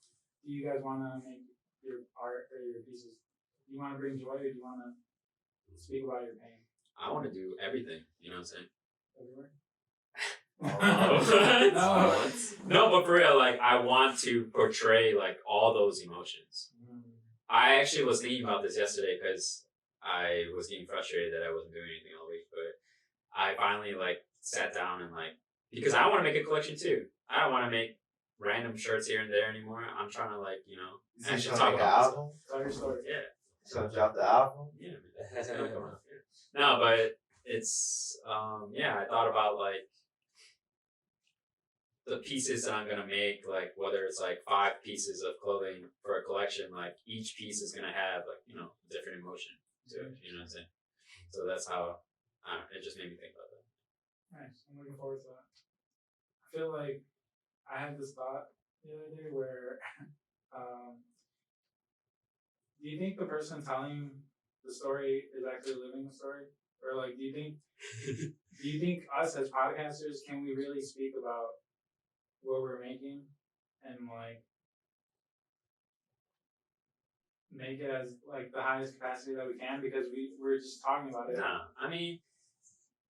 do you guys want to make your art or your pieces? Do you want to bring joy, or do you want to speak about your pain? I want to do everything. You know what I'm saying? Everywhere. No. No, but for real, like I want to portray like all those emotions. I actually was thinking about this yesterday because I was getting frustrated that I wasn't doing anything all week, but I finally like sat down and like, because I want to make a collection too. I don't want to make random shirts here and there anymore. I'm trying to like, actually talk about the album. Tell your story. Yeah. So drop the album. Yeah, man. It's gonna come out. Yeah. No, but it's I thought about like the pieces that I'm gonna make, like whether it's like 5 pieces of clothing for a collection, like each piece is gonna have like, different emotion to it. You know what I'm saying? So that's how it just made me think about that. Nice. I'm looking forward to that. I feel like I had this thought the other day where, do you think the person telling the story is actually living the story, or like, do you think us as podcasters can we really speak about what we're making and like make it as like the highest capacity that we can because we're just talking about it? No, I mean,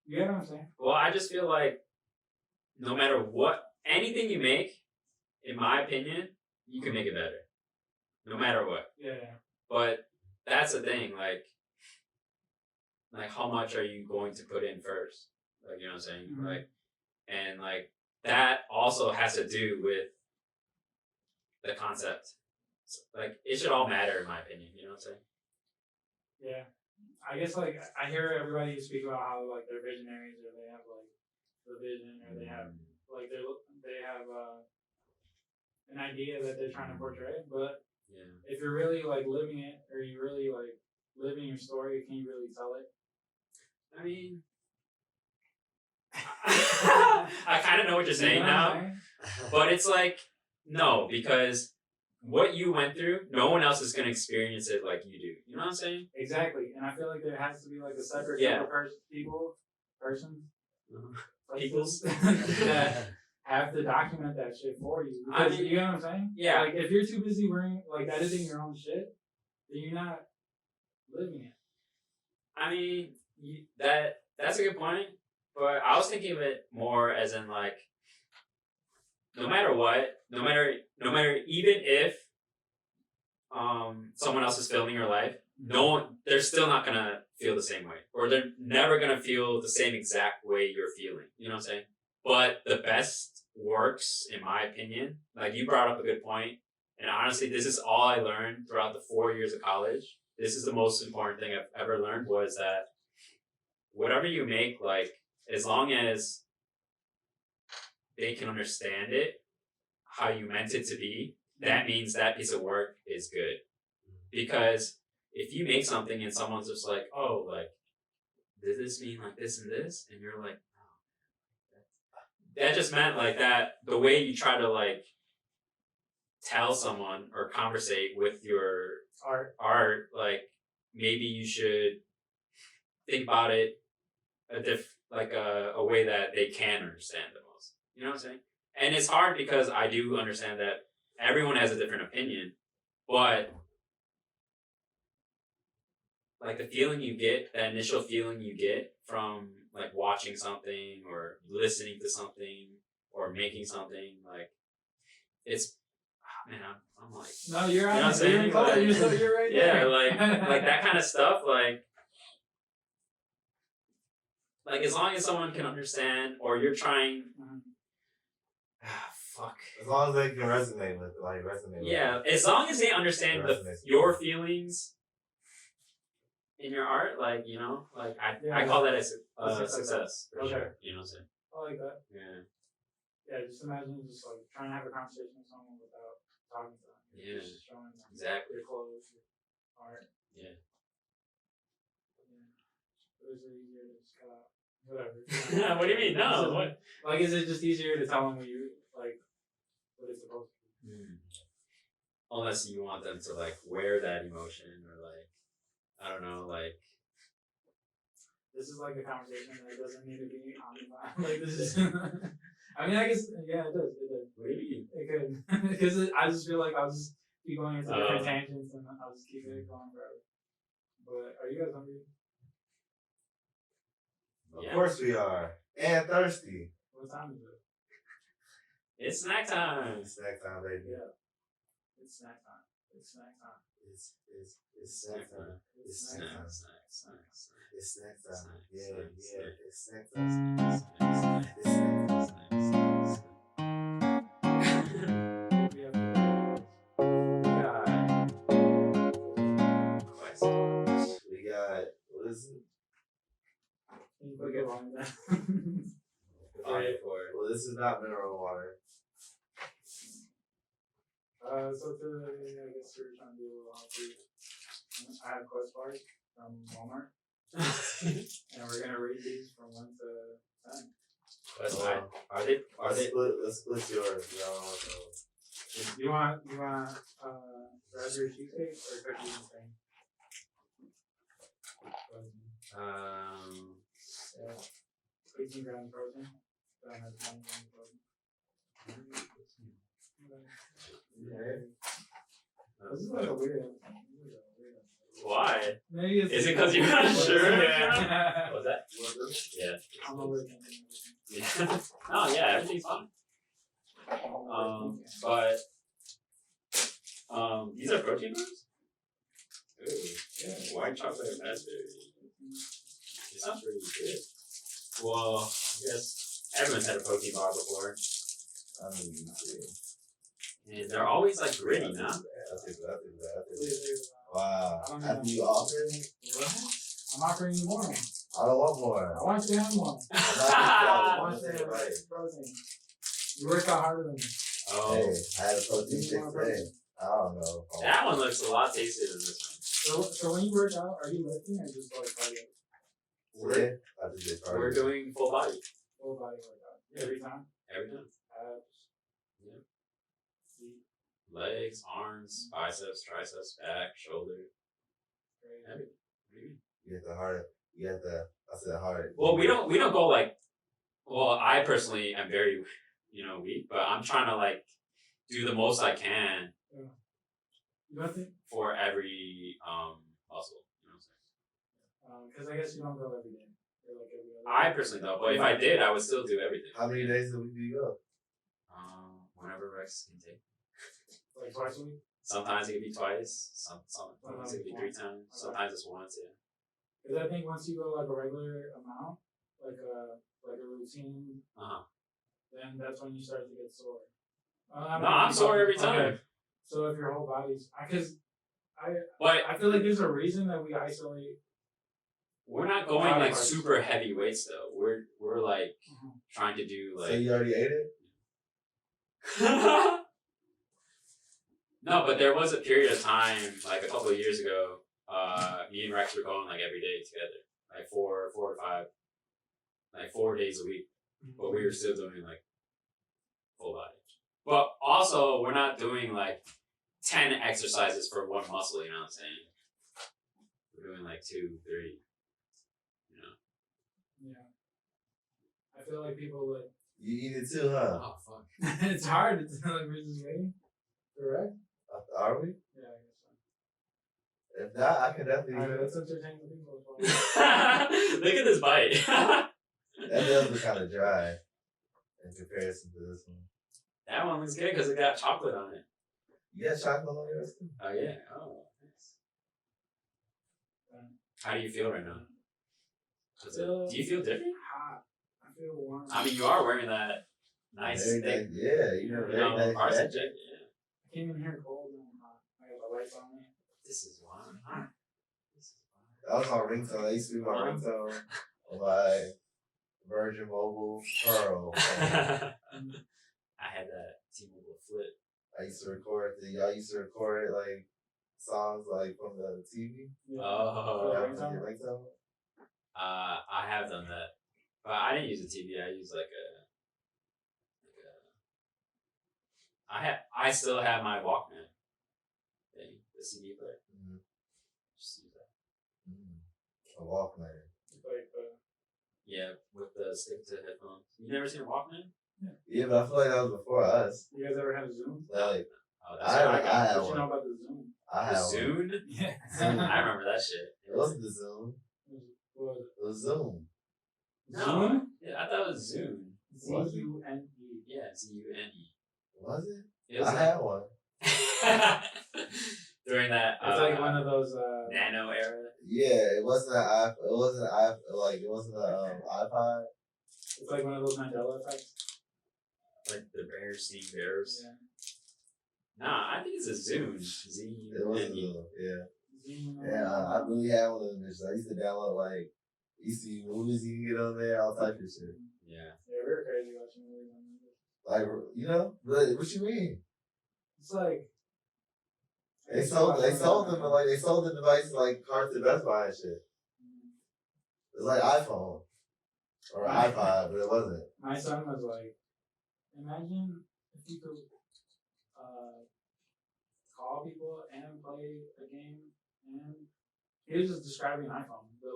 you get what I'm saying? well, I just feel like no matter what, anything you make, in my opinion, you can make it better. No matter what. Yeah. But that's the thing, like how much are you going to put in first? Like, you know what I'm saying? Mm-hmm. Like, and like that also has to do with the concept. So, like, it should all matter in my opinion. You know what I'm saying? Yeah. I guess like I hear everybody speak about how like they're visionaries or they have like the vision or they have like they have an idea that they're trying to portray, but if you're really like living it or you really like living your story, can you really tell it? I mean, I kind of know what you're saying now, but it's like, no, because what you went through, no one else is going to experience it like you do. You know what I'm saying? Exactly. And I feel like there has to be like a separate group of persons, peoples that have to document that shit for you. Because, you know what I'm saying? Yeah. Like if you're too busy worrying, like editing your own shit, then you're not living it. I mean, that's a good point, but I was thinking of it more as in like, no matter what, no matter even if someone else is filming your life, they're still not gonna feel the same way, or they're never gonna feel the same exact way you're feeling. You know what I'm saying? But the best works, in my opinion, like you brought up a good point, and honestly, this is all I learned throughout the 4 years of college. This is the most important thing I've ever learned, was that whatever you make, like, as long as they can understand it how you meant it to be, that means that piece of work is good. Because if you make something and someone's just like, oh, like, does this mean like this and this? And you're like, oh, that just meant like that, the way you try to like tell someone or conversate with your art, like maybe you should think about it a way that they can understand the most. You know what I'm saying? And it's hard because I do understand that everyone has a different opinion, but like the feeling you get, that initial feeling you get from like watching something or listening to something or making something, like it's man, I'm like no, you're on. You know what I'm saying? You're right yeah, there. like that kind of stuff, like as long as someone can understand or you're trying. Fuck. As long as they can resonate with. Yeah, as long as they understand your feelings in your art, like you know, like I call that a success for sure. You know what I'm saying? I like that. Yeah. Yeah, just imagine just like trying to have a conversation with someone without talking to them. Yeah. Just showing them Exactly. your clothes, your art. Yeah. Or is it easier to just cut out? Whatever. What do you mean? No. What? Like, is it just easier to tell them what you like? What it's supposed to be? Unless you want them to like wear that emotion or like I don't know, like this is like a conversation that doesn't need to be on the line. Like this is. I mean, I guess yeah, it does. It does. what do you mean? It could because I just feel like I'll just keep going into different tangents and I'll just keep it going forever. But are you guys hungry? Of course we are. And thirsty. What time is it? It's snack time. It's snack time, baby. Yeah. It's snack time. It's snack time. It's snack time. It's snack time. It's snack time. Yeah. It's snack time. It's snack We got what is it? Can you put your line down? Well, this is not mineral water. So today, I guess we're trying to do a little food. I have Quest bars from Walmart, and we're gonna rate these from 1 to 10. Are they? Let's split yours. You want raspberry cheesecake or cookies and cream? Yeah. 18 grams protein. That has 9 grams protein. This is like a weird. Why? Maybe it's. Is it because you're not sure? Yeah. What's that? Yeah. I'm over it. Yeah. Oh yeah, everything's fine. But these are protein bars? Ooh, yeah, white chocolate and raspberry. It sounds really good. Well, I guess everyone's had a protein bar before. And they're always like gritty, no? Wow. After you offered me? I'm offering you more. I don't want more. I want you to have more. I want to have protein. You work out harder than me. Oh. Hey, I had a protein shake today. I don't know. That one looks a lot tastier than this one. So when you work out, are you lifting or just like cardio? We're doing full body. Full body workout. Every time? Every time. Abs. Yeah. Legs, arms, biceps, triceps, back, shoulder. Everything. What do you mean? You get the heart. You get the. I said heart. Well, we don't go like. Well, I personally am very, weak, but I'm trying to like do the most I can. Yeah. Nothing. For every muscle. You know what I'm saying? Because I guess you don't go every day. Like every other I personally don't, but if I did, I would still do everything. How many days a week do you go? Whenever Rex can take. Like twice a week? Sometimes it could be twice. Sometimes it could be 3 times. Sometimes it's once. Yeah. Because I think once you go like a regular amount, like a routine, then that's when you start to get sore. No, I'm sore every time. Okay. So if your whole body's, because I feel like there's a reason that we isolate. We're not going like super heavy weights though. We're like trying to do like. So you already ate it? No, but there was a period of time, like a couple of years ago, me and Rex were going like every day together, like 4 or 5, like 4 days a week, but we were still doing like full body. But also, we're not doing like 10 exercises for one muscle. You know what I'm saying? We're doing like 2, 3. You know. Yeah. I feel like people like. You eat it too, huh? Oh fuck. It's hard. It's not like we're just waiting. Correct? Are we? Yeah, I guess so. If not, I can definitely. Alright, let's entertain the people as well. Look at this bite. That does look kind of dry in comparison to this one. That one looks good because it got chocolate on it. You got chocolate on yours too? Oh yeah. Oh, nice. How do you feel right now? Do you feel different? Hot. I feel warm. I mean, you are wearing that nice Very thick, nice, yeah, you know, very nice Arson jacket. jacket. Yeah. I came in here cold and I'm hot. I got the lights on me. This is warm. This is That was my ringtone. That used to be my ringtone on my Virgin Mobile Pearl. warm. I had that T-Mobile flip. I used to record y'all used to record like songs like from the TV. Yeah. Oh. That was your ringtone. I have done that, but I didn't use a TV. I used I still have my Walkman thing, the CD player. Mm-hmm. Just use that. A Walkman. Like, Yeah, with the stick to headphones. You never seen a Walkman? Yeah, but I feel like that was before us. you guys ever had a Zoom? Like, Oh, I that's what I had got. one. What you know about the Zoom? I The had one. Zune? Yeah. I remember that shit. It wasn't the Zoom. What was It was Zoom. No. Zoom? Yeah, I thought it was Zune. Z-U-N-E. Yeah, Z-U-N-E. Was it? It was I had one. during that It's like one of those. nano era. Yeah, it wasn't an iPod. It wasn't an it wasn't an iPod. It's like one of those Mandela effects. Like the bears seeing bears. Yeah. Nah, I think it's a Zune. It was a Z-U-N-E. Zoom. Yeah. Zoom. Yeah, I really had one of them bitches. I used to download like see movies you can get on there, all types of shit. Yeah. Yeah, we were crazy watching movies on there. Like, you know, what you mean? It's like. They sold them, but like they sold the devices like cars to Best Buy and shit. It's like iPhone or iPod, but it wasn't. My son was like, imagine if you could call people and play a game, and he was just describing an iPhone, but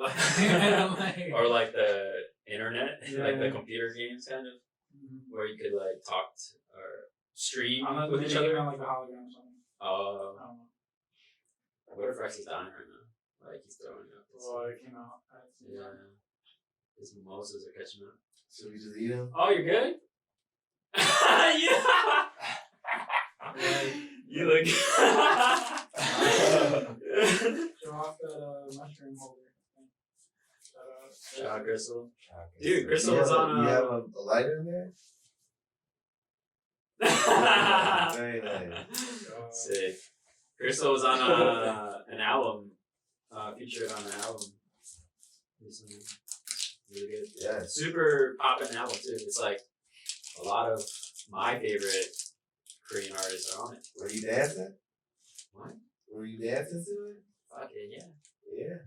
like, Or like the internet, Yeah. like the computer games kind of, where you could like talk or stream I'm with each other. on like a hologram or something. I don't know. What if Rex is dying right now? Like he's throwing up. Well, it came out. Yeah. His mimosas are catching up. Should we just eat them? Oh, you're good? Yeah. You look Show off that mushroom holder. Shout out Crystal. Chocolate. Dude, Crystal was on You have a lighter in there? Very nice. Sick. Crystal was on an album, featured on an album recently. Really good. Yeah. Super poppin' album too. It's like a lot of my favorite Korean artists are on it. Were you dancing? What? Were you dancing to it? Fuck it, yeah. Yeah.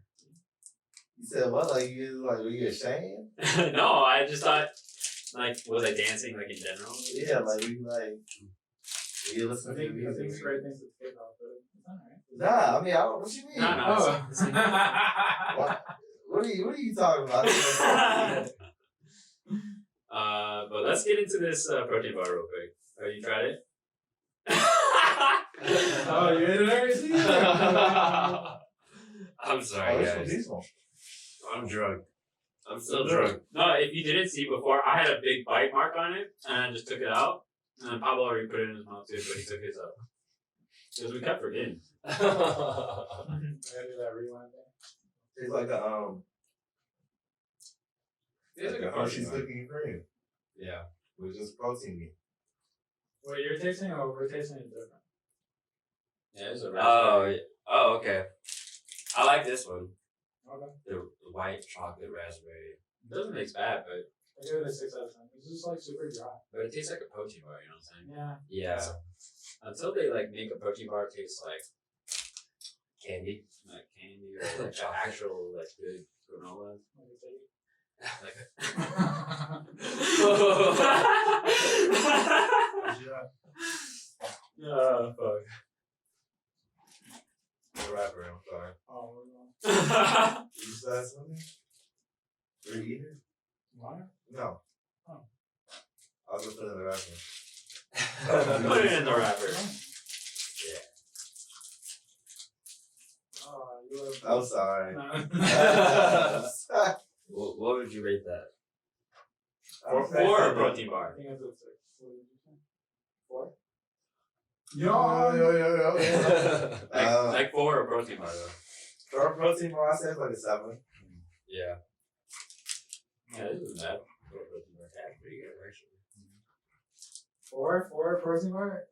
You said what? Like were you ashamed? No, I just thought, like, was I dancing like in general? Yeah, like you listen I to think music. it's great things to take off, but it's alright. Nah, I mean, what you mean? No, no. What are you talking about? But let's get into this protein bar real quick. Oh, you tried it? Oh, you ate it already? I'm sorry, guys. I'm drunk. I'm still drunk. No, if you didn't see before, I had a big bite mark on it, and I just took it out. And then Pablo already put it in his mouth too, but he took his out. Because we kept forgetting. I gotta do that rewind thing. It's like a It's like a Hershey's protein bar. cookie and cream. Yeah. With just protein meat. What you're tasting or we're tasting is different? Yeah, it's a Oh, raspberry. oh, okay. I like this one. Okay. The white chocolate raspberry. It doesn't taste bad, but I give it a 6 out of 10. It's just like super dry. it tastes like a protein bar, you know what I'm saying? Yeah. Yeah. Until they like make a protein bar taste like Candy. candy or like Chocolate. actual like good granola. Like a city. Like What'd you have? I was gonna put it in the wrapper. Put it in the wrapper. Yeah. Oh, you would've- I'm sorry. No. What would you rate that? Or a protein I bar. think it's a 6. What did you say? 4? Yo. Like 4 a protein bar though. For a protein bar, I say it's like a 7. Yeah. Yeah, this isn't bad. 4 a protein bar. That's pretty good actually. 4 protein bar?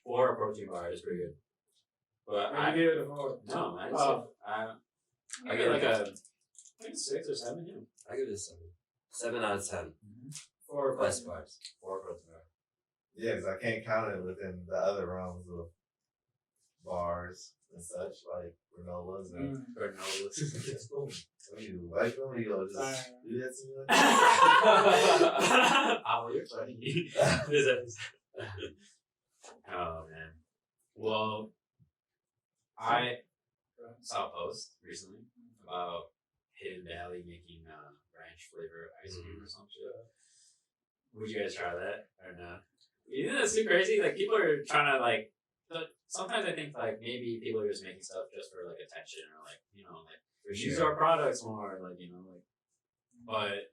4 a protein bar is pretty good. But I gave it a 4. no, I Oh. I get like a 6 or 7. Yeah. I give it a 7. 7 out of 10. 4 Best bars. 4 protein bar. Yeah, because I can't count it within the other realms of bars and such, like granolas and. Granolas. What do you like them? You go just do that to me like Oh, you're funny. Oh man. Well, I saw a post recently about Hidden Valley making ranch flavor ice cream or some shit. Would you guys try that or not? You know, that's too crazy. Like people are trying to like. Sometimes I think like maybe people are just making stuff just for like attention or like like use our products more like like. But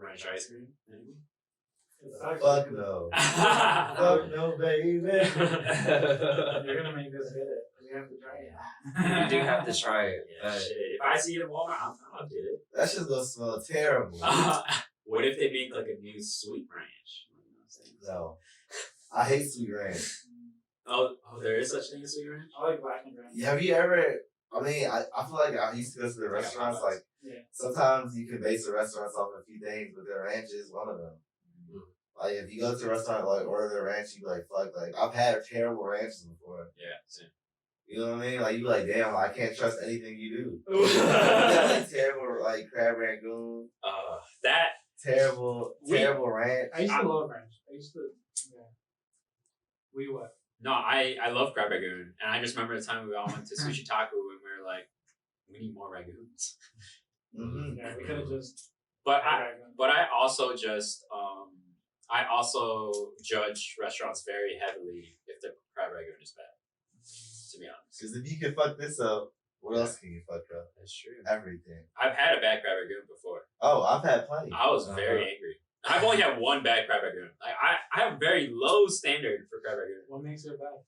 ranch ice cream. Maybe? fuck no. Fuck no, baby. You're gonna make us get it. We have to try it. You do have to try it. Yeah, shit. If I see it at Walmart, I'll get it. That shit's gonna smell terrible. What if they make like a new sweet ranch? You know what I'm saying? No. I hate sweet ranch. Oh, there is such thing as sweet ranch? I like black and ranch. Have you ever? I mean, I feel like I used to go to the restaurants. Like sometimes you can base the restaurants off a few things, but their ranch is one of them. Like if you go to a restaurant like order their ranch, you be like fuck. Like I've had terrible ranches before. Yeah, same. You know what I mean? Like you like damn, I can't trust anything you do. Like terrible like crab rangoon. That Terrible ranch. I used to love ranch. We what? No, I love crab ragoon, and I just remember the time we all went to Sushi Taco and we were like, we need more ragoons. Mm-hmm. Yeah, we could have just. But I also just I also judge restaurants very heavily if the crab ragoon is bad. To be honest, Because if you can fuck this up, what else can you fuck up? that's true. Everything. I've had a bad crab ragoon before. Oh, I've had plenty. I was very angry. I've only had one bad crab ragoon. I have a very low standard for crab ragoon. What makes it bad?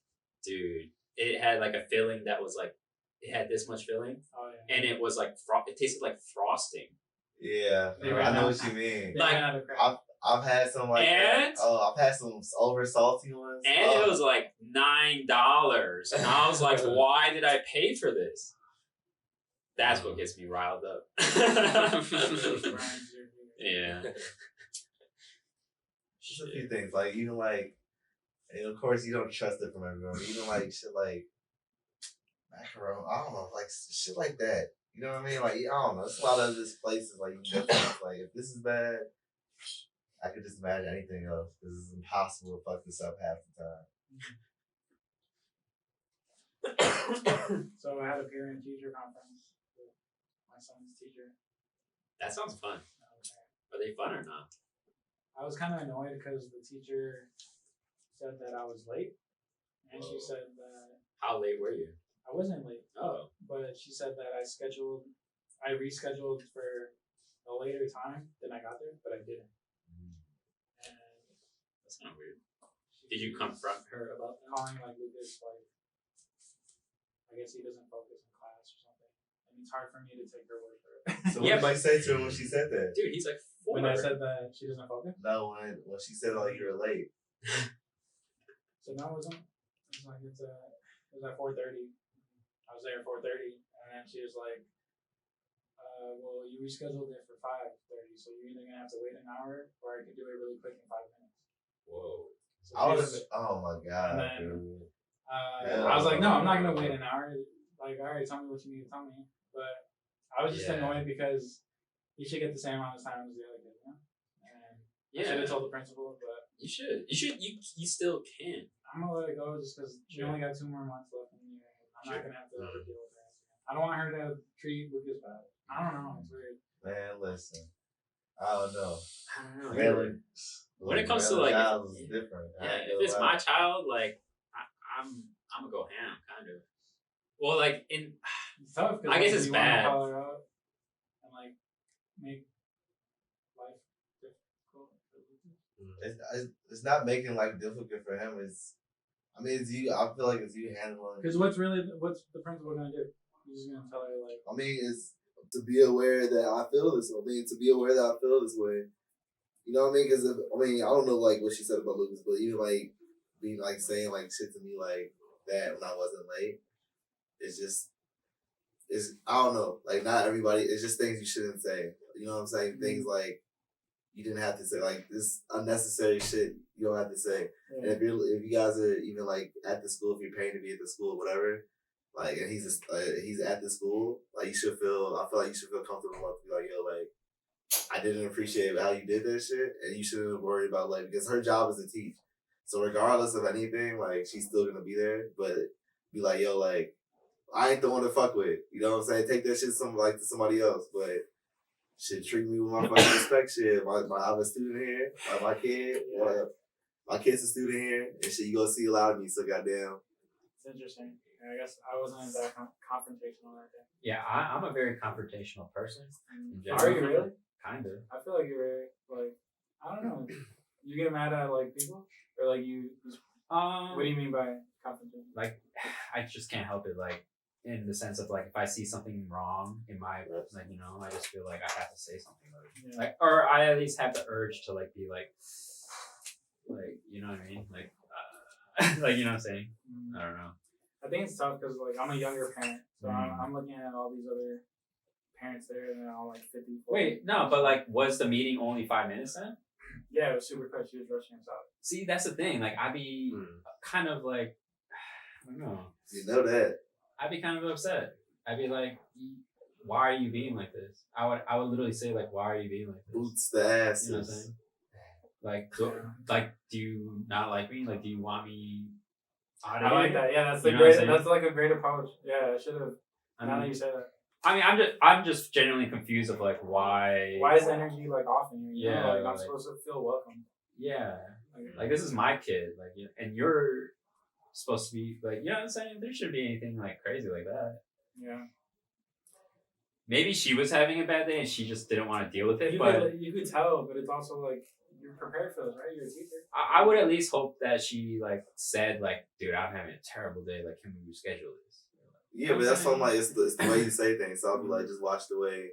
Dude, it had like a filling that was like, it had this much filling, Oh yeah. and it was like it tasted like frosting. Yeah, They I ran know out- what you mean. They Like, ran out of crab. I've had some like And? that. Oh, I've had some over salty ones. And it was like $9, and I was like, why did I pay for this? That's what gets me riled up. Yeah. Just a few things, like even like, and of course you don't trust it from everyone. Even like shit like macaroni, I don't know, like shit like that. You know what I mean? Like I don't know. There's a lot of these places like you can get like if this is bad, I could just imagine anything else because it's impossible to fuck this up half the time. So I had a parent teacher conference with my son's teacher. That sounds fun. Are they fun or not? I was kind of annoyed because the teacher said that I was late, and she said that How late were you? I wasn't late. Oh. But she said that I rescheduled for a later time than I got there, but I didn't. And That's kind of weird. Did you confront her about that? calling like Lucas, like I guess he doesn't focus in class or something, and it's hard for me to take her word for it. So what did I say to her when she said that? Dude, he's like 4. When I said that she doesn't focus, No, when she said like you were late. so no, it wasn't. It was at 4:30. I was there at 4:30, and then she was like, "Well, you rescheduled it for 5:30, so you're either gonna have to wait an hour, or I could do it really quick in 5 minutes." Whoa. So I she was, oh my god, And then- dude. I was like, "No, I'm not gonna wait an hour. Like, all right, tell me what you need to tell me." But I was just annoyed because you should get the same amount of time as the other kid, you know? And I should have told the principal, but You should. You still can. I'm gonna let it go just because we only got 2 more months left in the year. I'm not gonna have to deal with her. I don't want her to treat Lucas bad. I don't know. It's weird. Man, listen. I don't know. I don't know. Man, when it comes to like, different. If it's my child, like I'm gonna go ham, kind of. Well, like It's tough. I guess it's you bad. Want to call her out and like make life difficult. It's not making life difficult for him. It's you. I feel like it's you handling. Because what's the principal gonna do? He's just gonna tell her like. I mean, it's to be aware that I feel this. To be aware that I feel this way. You know what I mean? Because I don't know like what she said about Lucas, but even like being like saying like shit to me like that when I wasn't late, it's I don't know. Like not everybody. It's just things you shouldn't say. You know what I'm saying? Mm-hmm. Things like you didn't have to say, like this unnecessary shit. You don't have to say. Yeah. And if you guys are even like at the school, if you're paying to be at the school, whatever. Like, and he's at the school. Like, I feel like you should feel comfortable enough to be like, yo, like, I didn't appreciate how you did that shit, and you shouldn't worry about like because her job is to teach. So regardless of anything, like she's still gonna be there, but be like, yo, like, I ain't the one to fuck with. You know what I'm saying? Take that shit to somebody else, but shit, treat me with my fucking respect. Shit, I'm a student here. My kid, my kid's a student here, and shit, you gonna see a lot of me. So goddamn. It's interesting. I guess I wasn't that confrontational that day. Yeah, I'm a very confrontational person. Are you really? Kind of. I feel like you're very like I don't know. You get mad at like people or like you. What do you mean by confrontation? Like I just can't help it. Like in the sense of like if I see something wrong in my like I just feel like I have to say something about it. Yeah. Like or I at least have the urge to like be like you know what I mean like like you know what I'm saying. I don't know. I think it's tough because like I'm a younger parent, so I'm looking at all these other parents there, and they're all like 50. 40. Wait, no, but like, was the meeting only 5 minutes then? Yeah, it was super quick. She was rushing us out. See, that's the thing. Like, I'd be kind of like, I don't know. You know that. I'd be kind of upset. I'd be like, why are you being like this? I would literally say like, why are you being like this? Boots the ass. You know what I'm saying? Like, do you not like me? Like, do you want me? I like that. Yeah, that's that's like a great approach. Yeah, I should have. Now that you say that. I mean, I'm just genuinely confused of like why. Why is the energy like off in you? Yeah, like I'm supposed to feel welcome. Yeah, like this is my kid. Like, and you're supposed to be like, you know what I'm saying? There shouldn't be anything like crazy like that. Yeah. Maybe she was having a bad day and she just didn't want to deal with it. You could tell, but it's also like. You're prepared for this, right? You're a teacher. I would at least hope that she like said like, dude, I'm having a terrible day. Like, can we reschedule this? Yeah, but that's something like it's the way you say things. So I'll be like, just watch that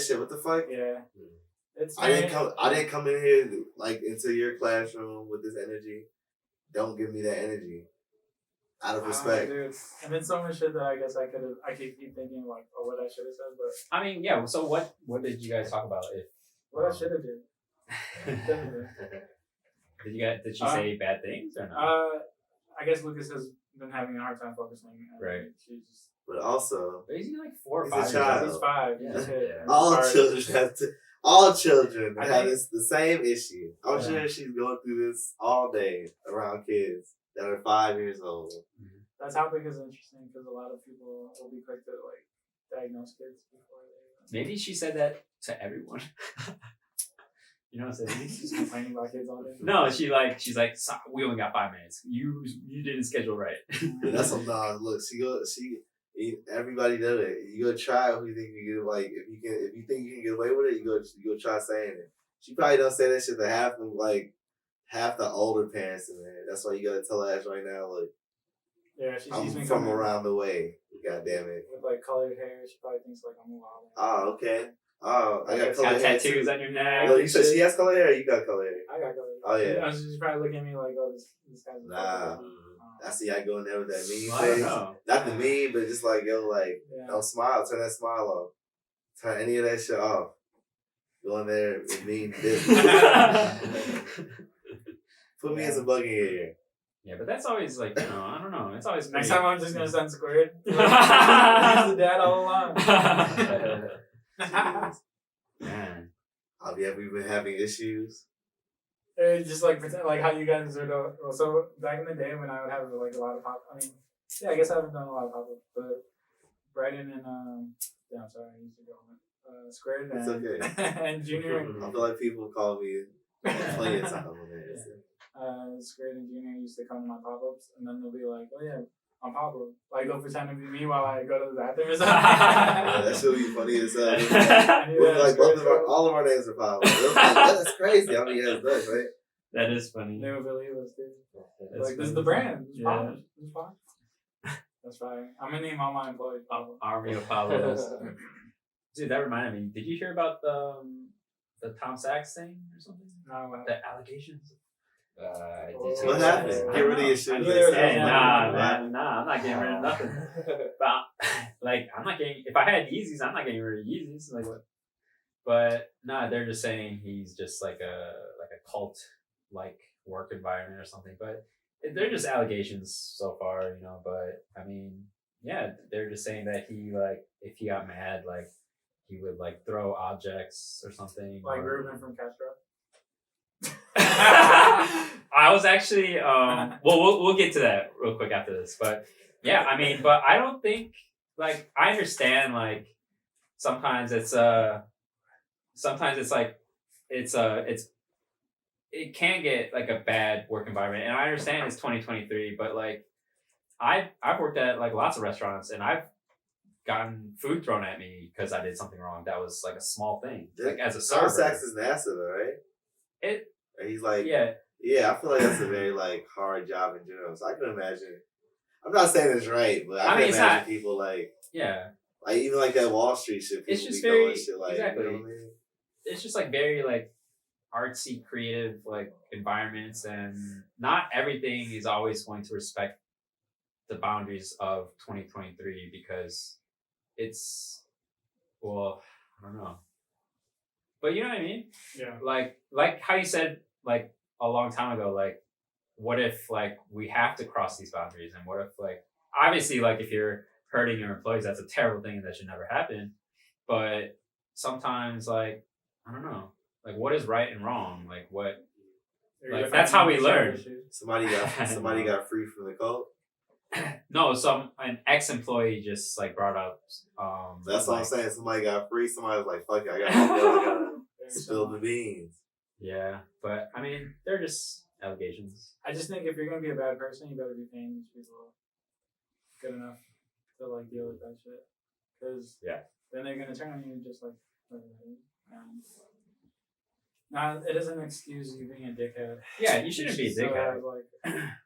shit. What the fuck? Yeah. I didn't come in here like into your classroom with this energy. Don't give me that energy. Out of respect. Dude. And then so much shit that I guess I keep thinking like, oh, what I should have said, but I mean, yeah. So what did you guys talk about? What I should have did. Did she say bad things or not? I guess Lucas has been having a hard time focusing. Right. But also, but isn't he like 4 or 5? He's a child. He's 5. Yeah. All children have the same issue. I'm sure she's going through this all day around kids that are 5 years old. Mm-hmm. That topic is interesting because a lot of people will be quick to like diagnose kids before they. Maybe she said that to everyone. You know what I'm saying? She's complaining about kids all day. No, she's like, we only got 5 minutes. You didn't schedule right. That's some dog. Look, everybody does it. You go try who you think you get like if you think you can get away with it, you go try saying it. She probably don't say that shit to half the older parents in there. That's why you gotta tell her ass right now, look. Yeah, she's I'm from around the way. God damn it. With like colored hair, she probably thinks like I'm a wild. Oh, okay. Oh, I got colored hair. Tattoos on your neck. Well, you said she has colored hair or you got colored hair? I got colored hair. Oh, yeah. She's probably looking at me like, oh, this guy's Nah. I see I go in there with that mean well, face. Not the mean, but just like, yo, like, don't smile. Turn that smile off. Turn any of that shit off. Go in there and mean business. Put me in some bug in your ear. Yeah, but that's always like, I don't know. It's always next time I'm just gonna send squared. He's the dad all along. Man, have you been having issues? Just like pretend like how you guys are doing. Well, so back in the day when I would have like a lot of pop. I mean, yeah, I guess I haven't done a lot of pop up, but Bryden and I'm sorry, I used to go Squared and, it's okay. and Junior. I feel like people call me Plenty of time on there. Squared and Junior used to come to my pop-ups, and then they'll be like, "Oh yeah, I'm Pablo." Like they'll pretend to be me while I go to the bathroom or something. Yeah, that should be funny as hell. Like all of our names are Pablo. That's crazy. I mean, yeah, it does, right? That is funny. They would believe us, dude. That's Like, this is the brand. It's Yeah. Pablo. It's fine. That's right. I'm gonna name all my employees Pablo. Army of Pablos. Dude, that reminded me. Did you hear about the Tom Sachs thing or something? No, The allegations. What happened? Get rid of your shoes. Hey, nah, man, nah, I'm not getting rid of nothing. But like, I'm not getting. If I had Yeezys, I'm not getting rid of Yeezys. Like what? But nah, they're just saying he's just like a cult like work environment or something. But they're just allegations so far, you know. But I mean, yeah, they're just saying that he like if he got mad, like he would like throw objects or something. like Ruben from Castro. I was actually well we'll get to that real quick after this, but yeah, I mean, but I don't think like I understand like sometimes it's like it can get like a bad work environment, and I understand it's 2023, but like I've worked at like lots of restaurants and I've gotten food thrown at me because I did something wrong. That was like a small thing, like as a server. Tom Sachs is NASA though, right? He's like, yeah, I feel like that's a very like hard job in general. So I can imagine. I'm not saying it's right, but I can imagine people like, like even like that Wall Street shit. People it's just be very shit like, exactly. You know what I mean? It's just like very like artsy, creative like environments, and not everything is always going to respect the boundaries of 2023 because it's well, I don't know. But you know what I mean? Yeah. Like how you said like a long time ago, like what if like we have to cross these boundaries, and what if like obviously like if you're hurting your employees, that's a terrible thing and that should never happen. But sometimes like I don't know, like what is right and wrong? Like what like that's how we learn. Somebody got free from the cult. No, an ex-employee just like brought up. That's what I'm saying. Somebody got free. Somebody was like, "Fuck it, I gotta spill the beans." Yeah, but I mean, they're just allegations. I just think if you're gonna be a bad person, you better be paying these people good enough to like deal with that shit. Because then they're gonna turn on you just like. Now it doesn't excuse you being a dickhead. Yeah, you shouldn't be a dickhead. Have, like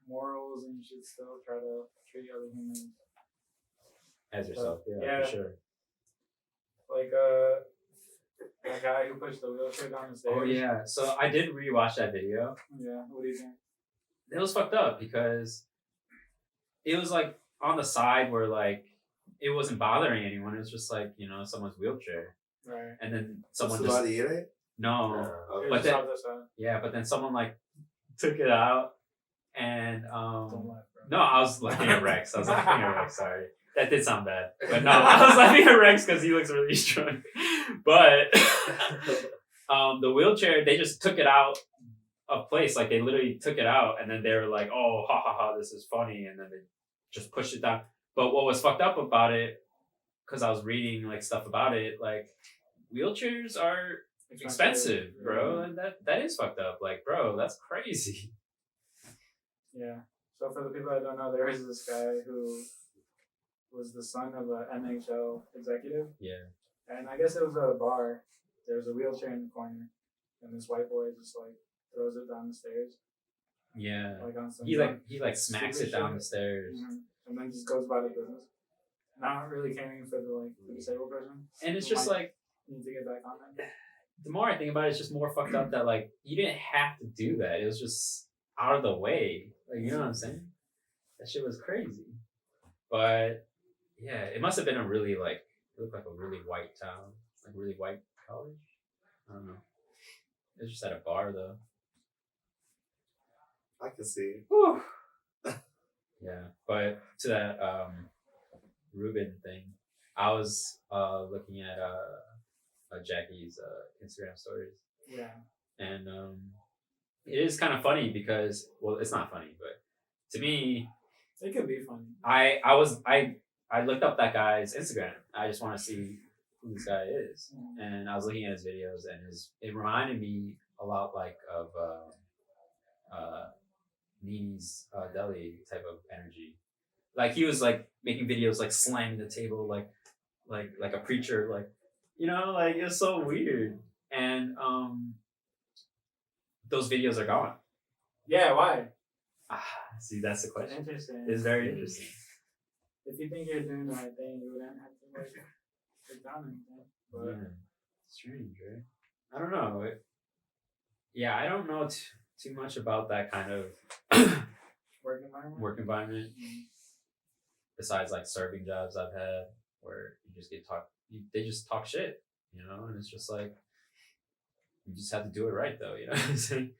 morals, and you should still try to treat other humans as yourself. Yeah, for sure. Like that guy who pushed the wheelchair down the stairs. Oh yeah, so I did rewatch that video. Yeah, what do you think? It was fucked up because it was like on the side where like it wasn't bothering anyone. It was just like someone's wheelchair. Right. And then somebody in it. No, okay. but then someone like took it out, and no, I was laughing at Rex. Sorry, that did sound bad, but no, I was laughing at Rex because he looks really strong. But the wheelchair, they just took it out of place, like they literally took it out, and then they were like, "Oh, ha ha ha, this is funny," and then they just pushed it down. But what was fucked up about it, because I was reading like stuff about it, like wheelchairs are expensive, bro. And that is fucked up. Like, bro, that's crazy. Yeah. So for the people that don't know, there is this guy who was the son of an NHL executive. Yeah. And I guess it was at a bar. There was a wheelchair in the corner, and this white boy just like throws it down the stairs. Yeah. Like on some he smacks it down the stairs. Mm-hmm. And then just goes about his business. Not really caring for the disabled person. And it's just like need to get back on that. The more I think about it, it's just more fucked up that like you didn't have to do that. It was just out of the way. Like, you know what I'm saying? That shit was crazy. But yeah, it must have been it looked like a really white town, like really white college. I don't know. It was just at a bar though. I can see. Whew. Yeah, but to that Ruben thing, I was looking at Jackie's Instagram stories. Yeah. And it is kind of funny because, well, it's not funny, but to me, it could be funny. I looked up that guy's Instagram. I just want to see who this guy is, and I was looking at his videos, and it reminded me a lot like of Nini's deli type of energy. Like he was like making videos like slamming the table like a preacher, like like it's so weird. And those videos are gone. Yeah, why? See, that's the question. Interesting. It's very interesting. If you think you're doing the right thing, you wouldn't have to like take down anything. But Yeah. Strange, right? I don't know. I don't know too much about that kind of work environment. Besides like serving jobs I've had where you just they just talk shit, and it's just like you just have to do it right though, you know what I'm saying?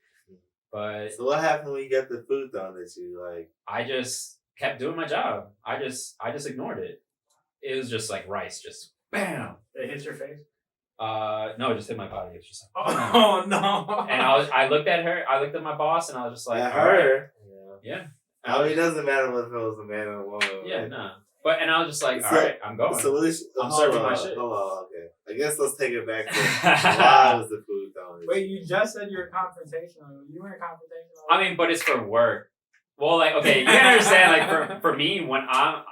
But so what happened when you got the food thrown at you? Like I just kept doing my job. I just ignored it. It was just like rice, just bam. It hits your face. No, it just hit my body. It was just like, oh no. And I looked at her. I looked at my boss, and I was just like, at her. Right. Yeah. I mean, it doesn't matter whether it was a man or a woman. Yeah, no. And I was just like, So- all right, I'm going. So what is? I'm serving my shit. Hold on, okay. I guess let's take it back to why was the food thrown at you? Wait, you just said you were confrontational. You weren't confrontational. I mean, but it's for work. Well, like, okay, you can understand, like, for me, when I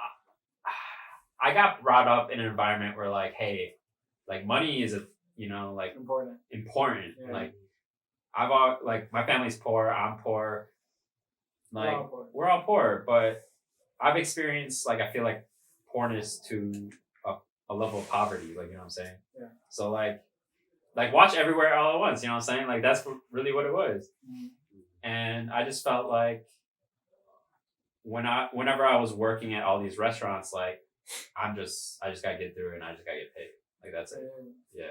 got brought up in an environment where, like, hey, like, money is like important. Yeah. Like, like, my family's poor. I'm poor. Like, we're all poor, but I've experienced, like, I feel like poorness to a level of poverty, like, you know what I'm saying? Yeah. So, like watch everywhere all at once, you know what I'm saying? Like, that's really what it was. Mm-hmm. And I just felt like whenever I was working at all these restaurants, like, I just gotta get through it and I just gotta get paid. Like, that's it. Yeah.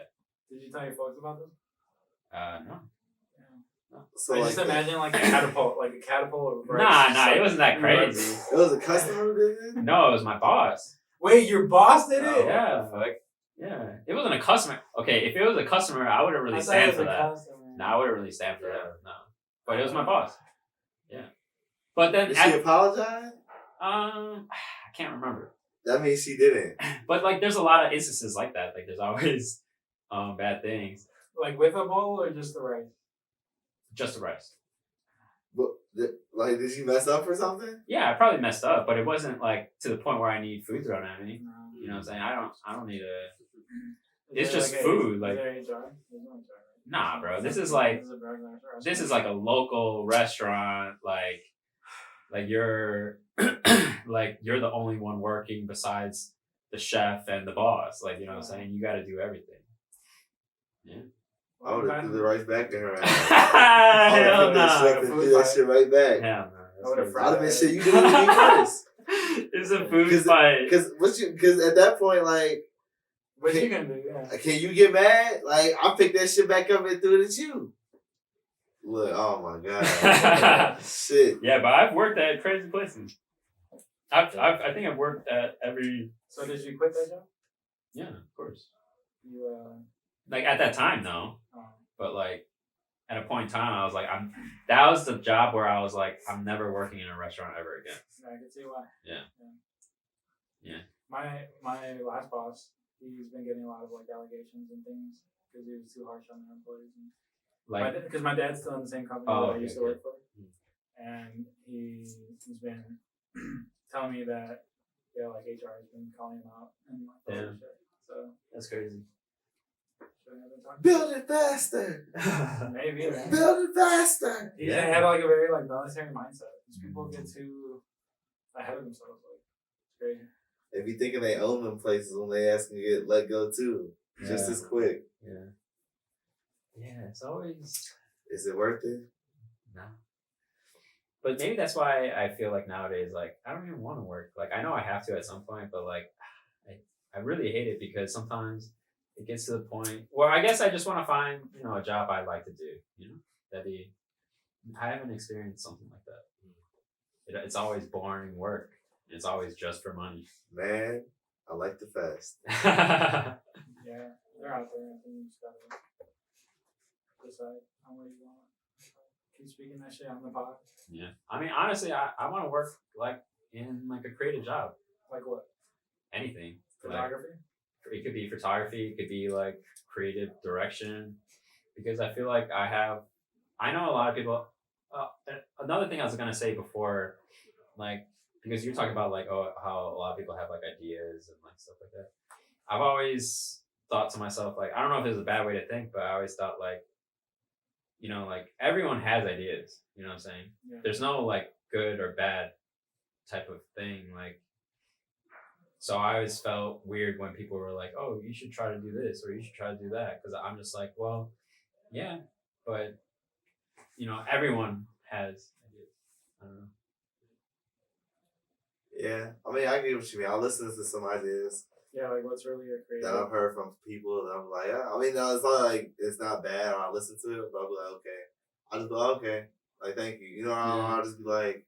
Did you tell your folks about this? No. So I like just imagine like a catapult. Of rice. Nah, it wasn't that crazy. it was a customer who did it? No, it was my boss. Wait, your boss did it? Yeah. Yeah. It wasn't a customer. Okay, if it was a customer, I wouldn't really stand for that. No, I wouldn't really stand for that. No. But it was my boss. Yeah. But then Did she apologize? I can't remember. That means she didn't. But like there's a lot of instances like that. Like there's always bad things. Like with a bowl or just the rice? Just the rice. But like, did she mess up or something? Yeah, I probably messed up, but it wasn't like to the point where I need food thrown at me. No. You know what I'm saying? I don't need a. Is It's there just like food. Is like there HR? There's no HR. nah, bro. This is like a local restaurant. Like you're like you're the only one working besides the chef and the boss. Like you know what I'm saying? You got to do everything. Yeah. I would have threw the rice back to her. Hell no. Threw that shit right back. Hell no. I'd have been shit. You did it to me first. It's a food fight. Because at that point, like, what you gonna do? Yeah. can you get mad? Like, I picked that shit back up and threw it at you. Look, oh my god, shit. Yeah, but I've worked at crazy places. I think I've worked at every. So did you quit that job? Yeah, of course. You Like at that time, no. But like at a point in time, I was like, that was the job where I was like, I'm never working in a restaurant ever again. I can see why. Yeah. My last boss, he's been getting a lot of like allegations and things because he was too harsh on their employees. And because my dad's still in the same company that I used to work for, and he's been telling me that like HR has been calling him out and like all that shit. So that's crazy. Build it faster. Maybe. Right? Build it faster. He had like a very like military mindset. These people get too ahead of themselves. Like it's crazy. They be thinking they own them places when they ask them to get let go too, just as quick. Yeah. Yeah, it's always. Is it worth it? No. But maybe that's why I feel like nowadays, like I don't even want to work. Like I know I have to at some point, but like I really hate it because sometimes it gets to the point where I guess I just want to find, a job I like to do, I haven't experienced something like that. It's always boring work. It's always just for money. Man, I like the fast. Yeah, they're out there. I think you just gotta decide on what you want. Keep speaking that shit on the pod. Yeah. I mean, honestly, I want to work like in like a creative job. Like what? Anything. Photography? It could be photography. It could be like creative direction. because I feel like I know a lot of people. Another thing I was gonna say before, like, because you're talking about like, oh, how a lot of people have like ideas and like stuff like that. I've always thought to myself, like, I don't know if it's a bad way to think, but I always thought like, like everyone has ideas. You know what I'm saying? Yeah. There's no like good or bad type of thing. Like, so I always felt weird when people were like, oh, you should try to do this or you should try to do that. Because I'm just like, well, yeah, but everyone has ideas. I don't know. Yeah, I mean, I get what you mean. I listen to some ideas Yeah, like what's really a creative? that I've heard from people that I'm like, yeah. I mean, no, it's not like it's not bad. Or I listen to it, but I'll be like, okay. I just go, okay, like thank you. I'll just be like,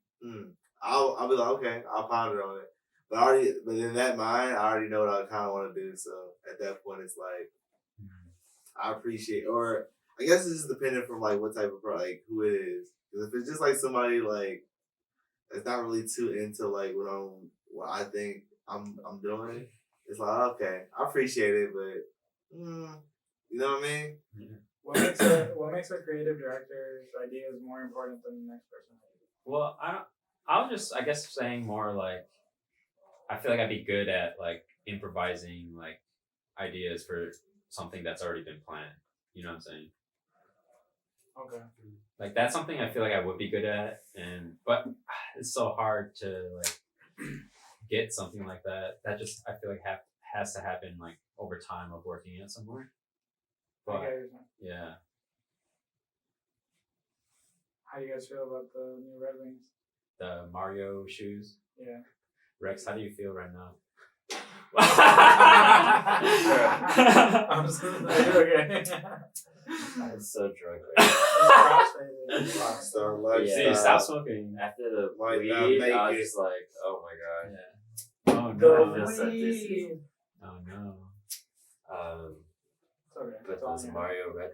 I'll be like, okay, I'll ponder on it. But in that mind, I already know what I kind of want to do. So at that point, it's like, I appreciate, or I guess it's just dependent from like what type of like who it is. Because if it's just like somebody like that's not really too into like what I think I'm doing, it's like okay, I appreciate it, but you know what I mean? Yeah. What makes a creative director's ideas more important than the next person? Well, I was just, I guess, saying more like, I feel like I'd be good at like improvising like ideas for something that's already been planned. You know what I'm saying? Okay. Like that's something I feel like I would be good at, but it's so hard to like get something like that. That just I feel like has to happen like over time of working at somewhere. But yeah. How do you guys feel about the new Red Wings? The Mario shoes. Yeah. Rex, how do you feel right now? I'm just okay. I'm so drunk right Rockstar See, stop smoking. After the Might weed, not make I was it. just like, oh my god. Yeah. Oh no. I feel so dizzy. Oh no. Okay. But those Mario Red.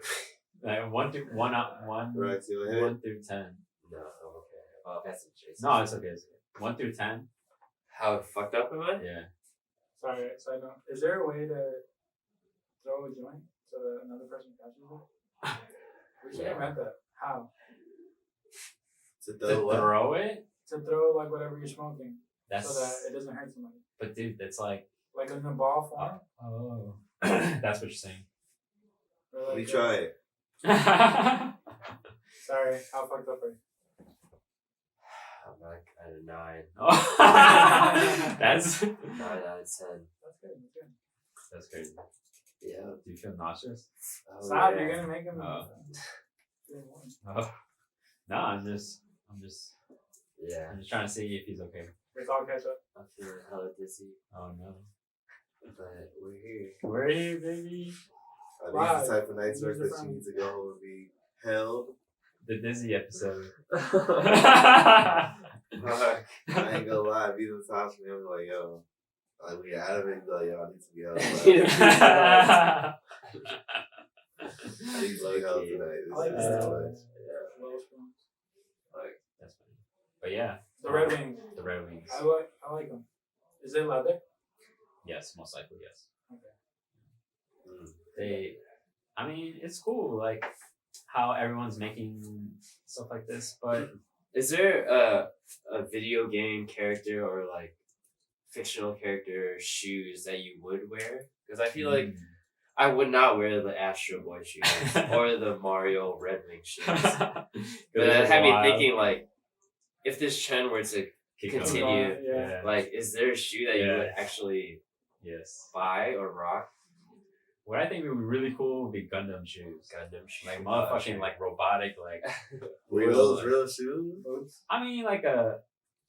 Like one through 10. No, I'm okay. I'll pass it to Jason. No, it's okay. 1 through 10. How fucked up am I? Yeah. Sorry, side note. Is there a way to throw a joint so that another person catches it? We should invent that. How? To To throw it? To throw like whatever you're smoking, That's so that it doesn't hurt somebody. But dude, that's like in the ball form. Oh. That's what you're saying. Or We try it. Sorry, how fucked up are you? I'm like at a 9. Oh. That's 9 out of 10. That's good. That's crazy. Yeah. Do you feel nauseous? Oh, Stop! yeah. You're gonna make him. Oh. No, I'm just Yeah. I'm just trying to see if he's okay. It's all catch up. I'm feeling hella dizzy. Oh no. But we're here. We're here, baby. These are the type of nights where that you need to go and be held. The dizzy episode. I ain't gonna lie, if you talk to me, I'm like, yo, like we out of it, like, yo, I need to be held. I need to be held tonight. I like This is that. too much. Like that's funny. But yeah. The Red Wings. The Red Wings. I like them. Is it leather? Yes, most likely yes. Okay. I mean, it's cool, like how everyone's making stuff like this, but Is there a video game character or like fictional character shoes that you would wear? Because I feel like I would not wear the Astro Boy shoes or the Mario Red Wing shoes. But that had me thinking, like, if this trend were to continue, Yeah. like, is there a shoe that you would actually buy or rock? What I think would be really cool would be Gundam shoes. Like motherfucking like robotic, like Real shoes? I mean like a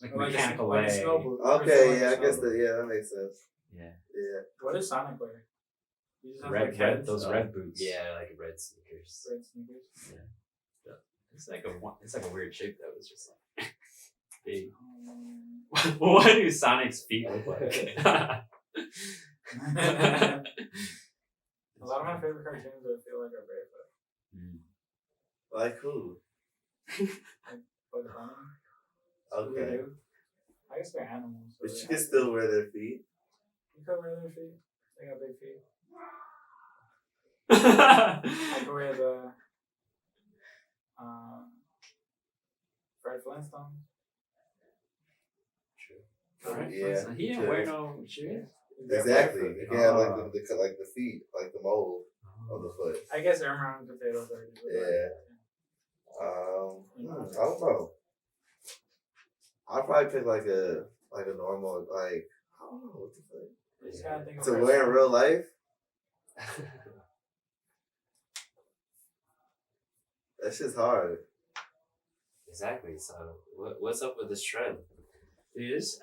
mechanical like a leg. snow boot. Okay, yeah, I guess that makes sense. Yeah. Yeah. What does Sonic wear? He just has, Red, like, red, heads. those red boots. Yeah, like red sneakers. Red sneakers. Yeah. It's like a weird shape though. It's just like big. What do Sonic's feet look like? A lot of my favorite cartoons I feel like are barefoot. Like who? Bugs Bunny. Okay. Scooby-Doo. I guess they're animals. So But they you can have still wear their feet. You can wear their feet. They got big feet. I could wear the Fred Flintstone. Right. Yeah, He didn't wear no shoes. exactly. You can have like the feet, like the mold of the foot. I guess Erman potatoes are. Yeah. I don't know. I'll probably pick like a normal like I don't know what the fuck. To wear in real life. That shit's hard. Exactly. So what's up with this trend? Dude, this,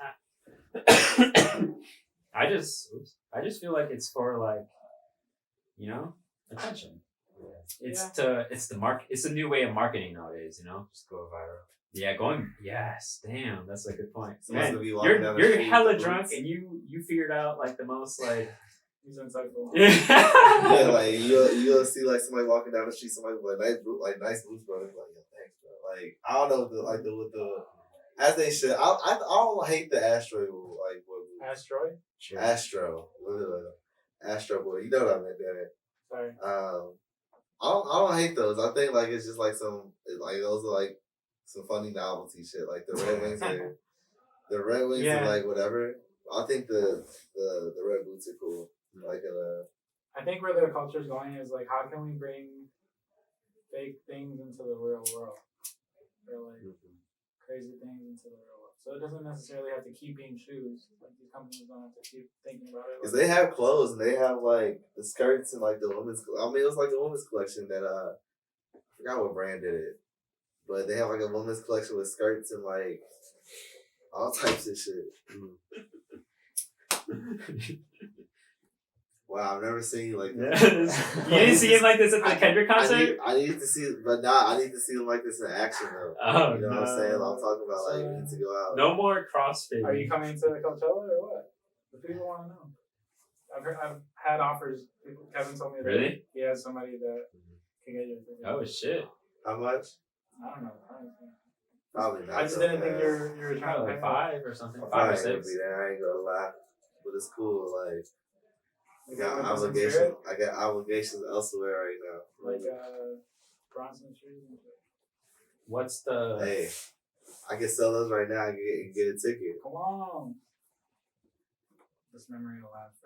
I just feel like it's for like, you know, attention. Yeah. It's a new way of marketing nowadays, you know? Just go viral. Yeah, yes, damn, that's a good point. Man, you're hella drunk and you figured out like the most like he's insightful. Yeah, like you'll see like somebody walking down the street, somebody with nice boots, bro. Like, yo, thanks, bro. Like I don't know with the as they should. I don't hate the asteroid like what Asteroid? Astro boy. You know what I meant, damn it. Sorry. I don't hate those. I think like it's just like those are like some funny novelty shit. Like the Red Wings are like whatever. I think the red boots are cool. Like I think where the culture is going is like how can we bring fake things into the real world? Or like crazy things into the real world. So it doesn't necessarily have to keep being shoes. Like these companies don't have to keep thinking about it. Because they have clothes and they have like the skirts and like the women's. I mean, it was like a women's collection that I forgot what brand did it, but they have like a women's collection with skirts and like all types of shit. Wow, I've never seen you like this. You didn't see him like this at the Kendrick concert? I need to see it, but I need to see him like this in action though. Oh, you know what I'm saying? I'm talking about like we need to go out. No more CrossFit. Are you coming to the Coachella or what? The people want to know. I've had offers. Kevin told me that really? He has somebody that can get your ticket. Oh shit! How much? I don't know. Probably not. I just didn't think you were trying to like 5 or something. 5 or 6. I ain't gonna lie, but it's cool. Like. I got obligations elsewhere right now. Like Bronson shoes and shit. What's the? Hey, I can sell those right now and get a ticket. Come on. This memory will last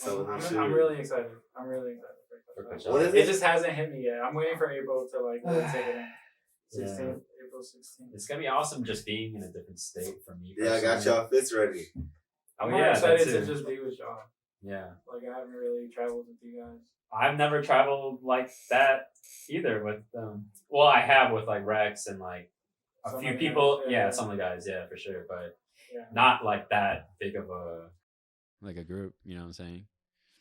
forever. I'm really excited. What is it? It just hasn't hit me yet. I'm waiting for April to like take it in. 16th, April 16th. It's gonna be awesome just being in a different state for me. Yeah, I got y'all fits ready. I'm excited to just be with y'all. Yeah. Like I haven't really traveled with you guys. I've never traveled like that either with well, I have with like Rex and like a few people. Some of the guys, for sure. But not like that big of a group, you know what I'm saying?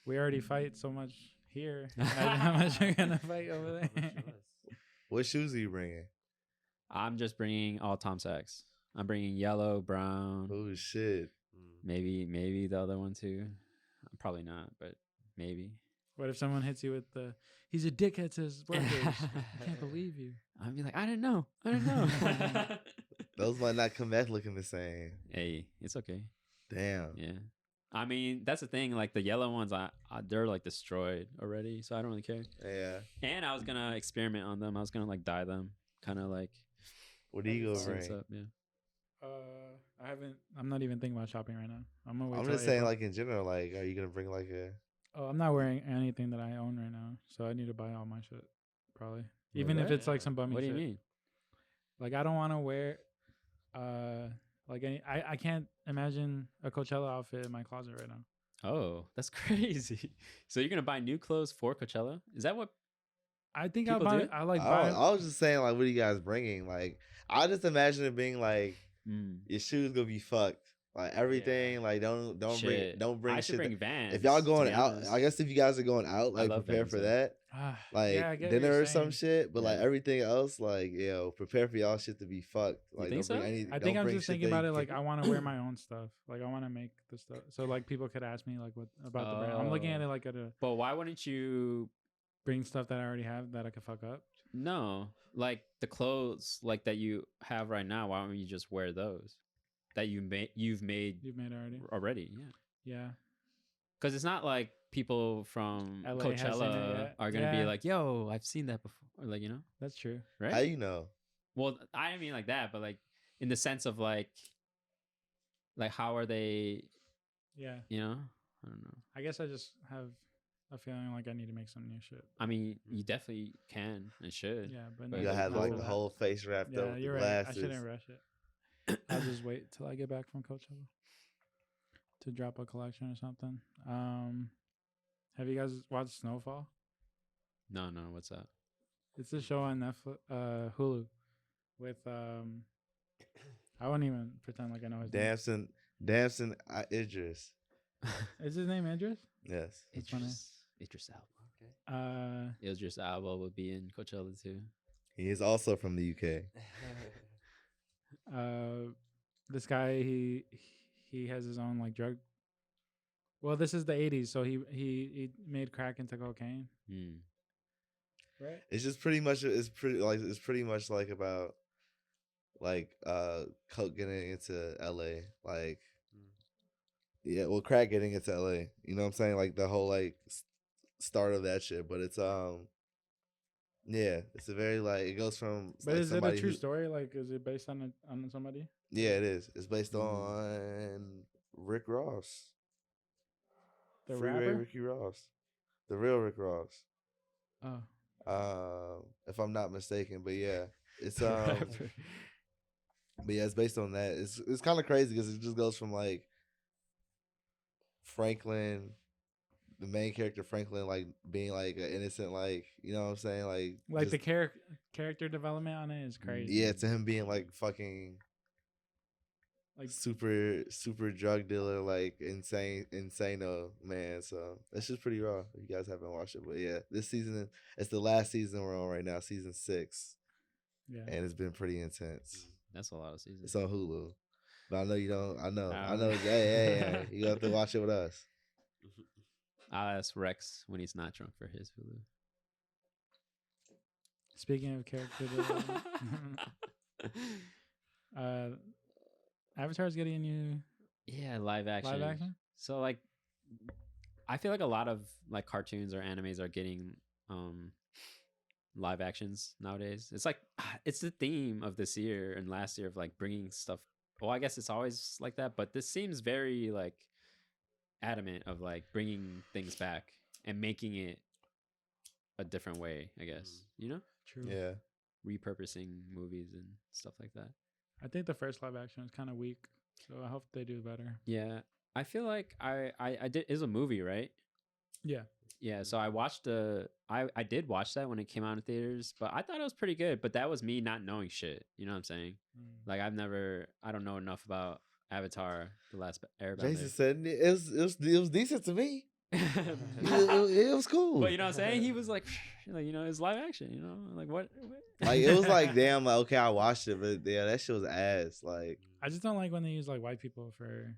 We already fight so much here. Imagine how much we're gonna fight over there. What shoes are you bringing? I'm just bringing all Tom Sachs. I'm bringing yellow, brown. Oh shit. Maybe the other one too. Probably not, but maybe. What if someone hits you with the "he's a dickhead to his workers"? I can't believe you. I'd be like, I didn't know. Those might not come back looking the same. Hey, it's okay. Damn. Yeah. I mean, that's the thing. Like the yellow ones, they're like destroyed already, so I don't really care. Yeah. And I was gonna experiment on them. I was gonna like dye them, kind of like. What do you go bring? Yeah. I'm not even thinking about shopping right now. I'm just saying, like in general, like, are you gonna bring like a? Oh, I'm not wearing anything that I own right now, so I need to buy all my shit. Probably, even if it's like some bummy. What do you shit. mean? Like I don't want to wear, like I can't imagine a Coachella outfit in my closet right now. Oh, that's crazy. So you're gonna buy new clothes for Coachella? Is that what? I think People I'll buy. do? I like. I was just saying, like, what are you guys bringing? Like, I just imagine it being like. Your shoes gonna be fucked. Like everything, like don't bring I shit. Bring Vans. If y'all going out, I guess if you guys are going out, like prepare for that. Like dinner or some shit. But like everything else, like prepare for y'all shit to be fucked. Like you think so? I think I'm just thinking about it. Like I want to wear my own stuff. Like I want to make the stuff. So like people could ask me like what about the brand. I'm looking at it like at a. But why wouldn't you bring stuff that I already have that I could fuck up? No, like the clothes like that you have right now. Why don't you just wear those that you've made You've made already. Already, yeah. Yeah. Because it's not like people from LA hasn't it Coachella yet. are gonna be Yeah. like, "Yo, I've seen that before," or like, That's true. right? How you know? Well, I didn't mean like that, but like in the sense of like how are they? Yeah. I don't know. I guess I just have a feeling like I need to make some new shit. I mean, you definitely can and should. Yeah, but But You not- gotta have not like for the that. whole face wrapped up Yeah, with you're the right. glasses. I shouldn't rush it. I'll just wait till I get back from Coachella to drop a collection or something. Have you guys watched Snowfall? No, what's that? It's a show on Netflix, Hulu, with I won't even pretend like I know his name. Damson Idris. Is his name Idris? Yes. That's funny. Idris Elba. Okay. Idris Elba would be in Coachella too. He is also from the UK. This guy he has his own like drug. Well, this is the '80s, so he made crack into cocaine. Right. It's just pretty much. It's pretty much like about like coke getting into LA. Like yeah, well, crack getting into LA. You know what I'm saying? Like the whole like start of that shit. But it's yeah, it's a very like it goes from. But like, is it a somebody true who- story? Like, is it based on somebody? Yeah, it is. It's based on Rick Ross. The Freeway rapper? Ricky Ross. The real Rick Ross. Oh, If I'm not mistaken, but yeah, it's but yeah, it's based on that. It's kind of crazy because it just goes from like Franklin, the main character Franklin, like being like an innocent, like you know what I'm saying, like the just- character development on it is crazy. yeah, to him being like fucking like super drug dealer, like insane man. So that's just pretty raw. If you guys haven't watched it, but yeah, this season it's the last season we're on right now, season 6, yeah. and it's been pretty intense. That's a lot of seasons. It's on Hulu, but I know you don't. I know. Um, Hey, you have to watch it with us. I'll ask Rex when he's not drunk for his Hulu. Speaking of character development, Avatar's getting a new Yeah, live action. live action. So like, I feel like a lot of like cartoons or animes are getting live actions nowadays. It's like it's the theme of this year and last year of like bringing stuff. Well, I guess it's always like that, but this seems very like adamant of like bringing things back and making it a different way. I guess True. Yeah, repurposing movies and stuff like that. I think the first live action was kind of weak, so I hope they do better. Yeah, I feel like I did is a movie, right? Yeah. Yeah, so I watched I did watch that when it came out in theaters, but I thought it was pretty good. But that was me not knowing shit. You know what I'm saying? Like I don't know enough about Avatar: The Last Airbender. Jason said it was decent to me. It was cool. But you know what I'm saying? He was like it's live action. You know, like what? Like it was like damn, like okay, I watched it, but yeah, that shit was ass. Like I just don't like when they use like white people for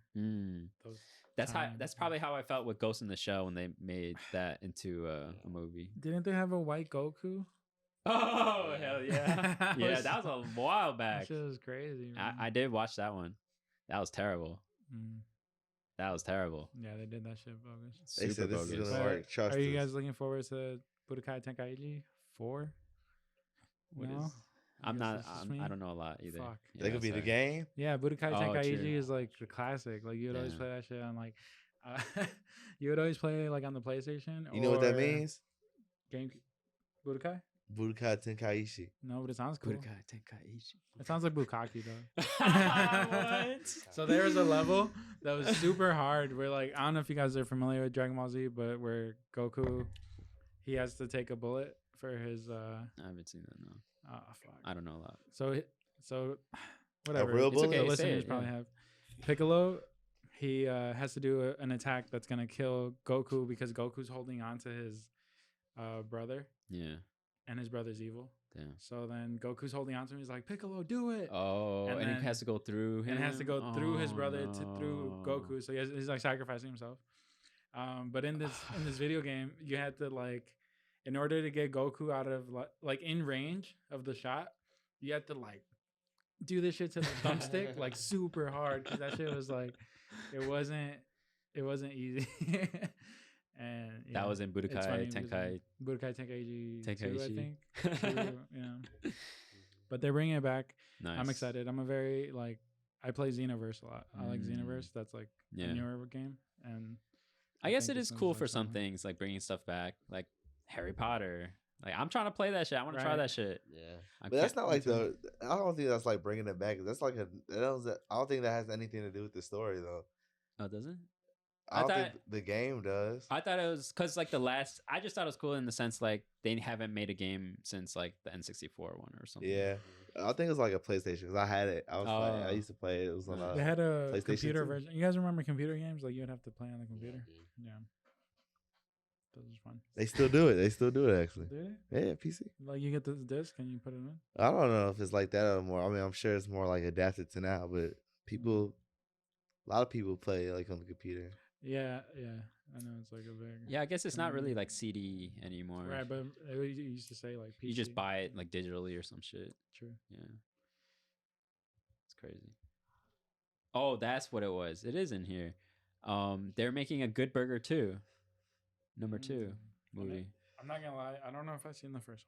those. That's probably how I felt with Ghost in the Shell when they made that into a movie. Didn't they have a white Goku? Oh hell yeah! Yeah, that was a while back. That shit was crazy. Man. I did watch that one. That was terrible. That was terrible. Yeah, they did that shit bogus. they said this is bogus. gonna work. Trust Are you us. guys looking forward to Budokai Tenkaichi 4? What No? is? I I'm guess not. it's just me? I don't know a lot either. Fuck. Yeah, That could be the sorry. game. Yeah, Budokai Oh, Tenkaichi true. is like the classic. Like you would always Yeah. play that shit on like, you would always play like on the PlayStation. You know what that or means? Game Budokai? Budokai Tenkaichi. No, but it sounds cool. Budokai Tenkaichi. It sounds like Bukaki though. What? So there was a level that was super hard. Where like I don't know if you guys are familiar with Dragon Ball Z, but where Goku, he has to take a bullet for his. I haven't seen that. No, Oh fuck. I don't know a lot. So whatever. real It's bullet? okay, Say listeners it, probably yeah. have. Piccolo, he has to do an attack that's gonna kill Goku because Goku's holding on to his brother, Yeah. and his brother's evil. Damn. So then Goku's holding on to him. He's like, Piccolo, do it. Oh, and then- he has to go through him. And has to go through his Oh, brother through no. Goku. So he's like sacrificing himself. But in this video game, you had to like, in order to get Goku out of like in range of the shot, you had to like do this shit to the thumbstick like super hard because that shit was like, it wasn't easy. And That was in it's Budokai funny because Tenkai. Budokai Tenkaichi 2, I Tenkaichi. think. 2, yeah. But they're bringing it back. Nice. I'm excited. I'm a very like I play Xenoverse a lot. I like Xenoverse. That's like Yeah. a newer game, and I guess think it this is one's, cool like, for some similar. things, like bringing stuff back, like Harry Potter. Like I'm trying to play that shit. I want to try Right. that shit. Yeah. I But that's can't- not like the. I don't think that's like bringing it back. That's like a. I don't think that has anything to do with the story though. Oh, does it? I don't think the game does. I thought it was because like I just thought it was cool in the sense like they haven't made a game since like the N64 one or something. Yeah, I think it's like a PlayStation because I had it. I was I used to play it. It was on Nice. a. they had a PlayStation computer 2? version. You guys remember computer games? Like you'd have to play on the computer. dude. Yeah, that was fun. They still do it. They still do it actually. Do they? Yeah, PC. Like you get this disc and you put it in. I don't know if it's like that or more. I mean, I'm sure it's more like adapted to now, but people, a lot of people play like on the computer. Yeah. I know it's like a big. Yeah, I guess it's not really like CD anymore. Right, but it used to say like PC. You just buy it like digitally or some shit. True. Yeah. It's crazy. Oh, that's what it was. It is in here. They're making a Good Burger 2. Number 2 movie. I'm not gonna lie. I don't know if I've seen the first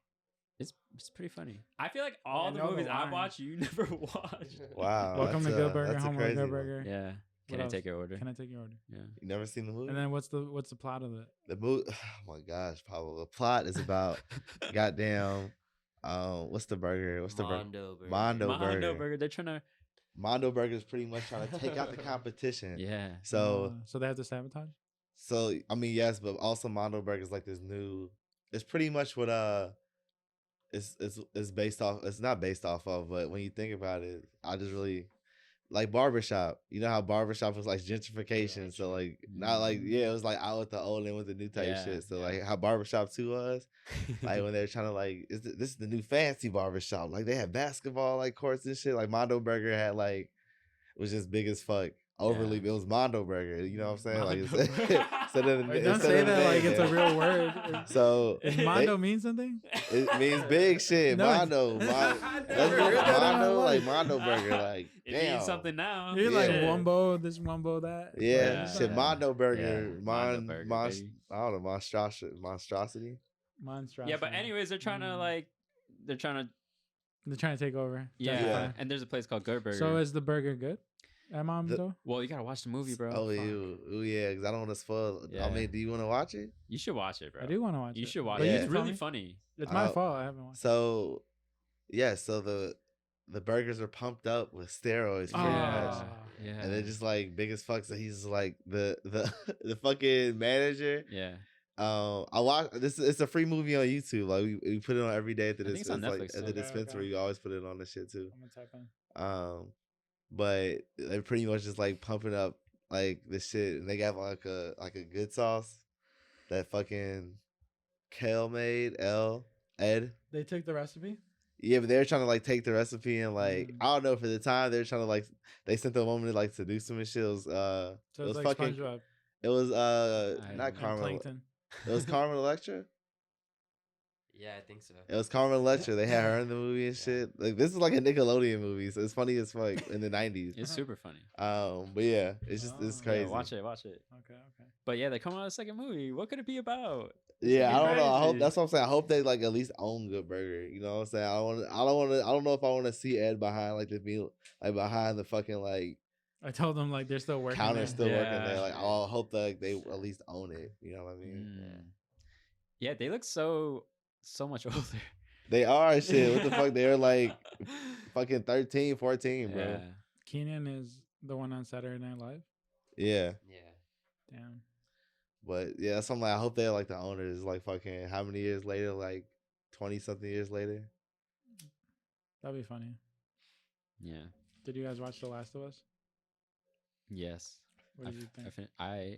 It's pretty funny. I feel like all I the know the movies I line. watch, you never watch. Wow. one. Welcome to that's Good Burger. that's a Home of crazy Good one. Burger. Yeah. Can What I else? take your order? Can I take your order? Yeah. You never seen the movie? And then what's the plot of it? The movie. Oh my gosh, Pablo. The plot is about goddamn. What's the burger? What's the burger? Mondo burger. Mondo burger. Burger. They're trying to. Mondo Burger is pretty much trying to take out the competition. Yeah. So so they have to sabotage. So I mean, yes, but also Mondo Burger is like this new. It's pretty much what it's based off. It's not based off of, but when you think about it, I just really like barbershop. You know how barbershop was like gentrification. So like not like it was like out with the old and with the new type shit. So like how barbershop 2 was, like when they were trying to like this is the new fancy barbershop. Like they had basketball like courts and shit. Like Mondo Burger had like it was just big as fuck. Overly, it was Mondo Burger. You know what I'm saying? Like instead of Wait, don't say that like it's a real word. So Does Mondo mean something? It means big shit. No, Mondo. Let's go Mondo, like Mondo Burger. Like It damn. means something now. You're like Yeah. Wumbo, this Wumbo, that. Yeah, Yeah. shit. Mondo Burger. Yeah, Mondo Burger, baby. I don't know. Monstrosity. Monstrosity. Yeah, but anyways, they're trying to like. They're trying to take over. Yeah. Yeah. And there's a place called Good Burger. So is the burger good? At Mondo? Well, you gotta watch the movie, bro. Oh, Fuck. yeah. Because I don't want to spoil. Yeah. I mean, do you want to watch it? You should watch it, bro. I do want to watch it. You should watch But it. you It's can tell really me. funny. It's my fault. I haven't watched it. So, yeah. So the burgers are pumped up with steroids, pretty much. Yeah. And they're just like big as fuck. So he's like the the fucking manager. Yeah. I watch this. It's a free movie on YouTube. Like we put it on every day at the I think it's on like Netflix, at the too. dispensary. Okay. You always put it on the shit too. I'm gonna type in. But they're pretty much just like pumping up like the shit, and they got like a good sauce that fucking Kale made. Ed. They took the recipe. Yeah, but they're trying to like take the recipe and like I don't know, for the time they're trying to like they sent them a moment to like seduce them and shit. It was So it was it's like fucking SpongeBob it was don't not know. Carmen. Plankton. It was Carmen Electra. Yeah, I think so. It was Carmen Electra. They had her in the movie and shit. Like this is like a Nickelodeon movie, so it's funny as fuck in the 90s. It's super funny. But yeah, it's just it's Oh. crazy. Yeah, watch it. Okay. But yeah, they're coming out with a second movie. What could it be about? Yeah, I don't know. I hope crazy. that's what I'm saying. I hope they like at least own Good Burger. You know what I'm saying? I don't know if I want to see Ed behind like the meal, like behind the fucking like I told them like they're still working. counter there. still working there. Yeah. Like I'll hope that like, they at least own it. You know what I mean? Mm. Yeah, they look so much older. They are shit. What the fuck? They're like fucking 13, 14, bro. Yeah. Keenan is the one on Saturday Night Live. Yeah. Yeah. Damn. But yeah, that's something like, I hope they're like the owners. Like fucking how many years later? Like 20 something years later. That'd be funny. Yeah. Did you guys watch The Last of Us? Yes. What did you think? I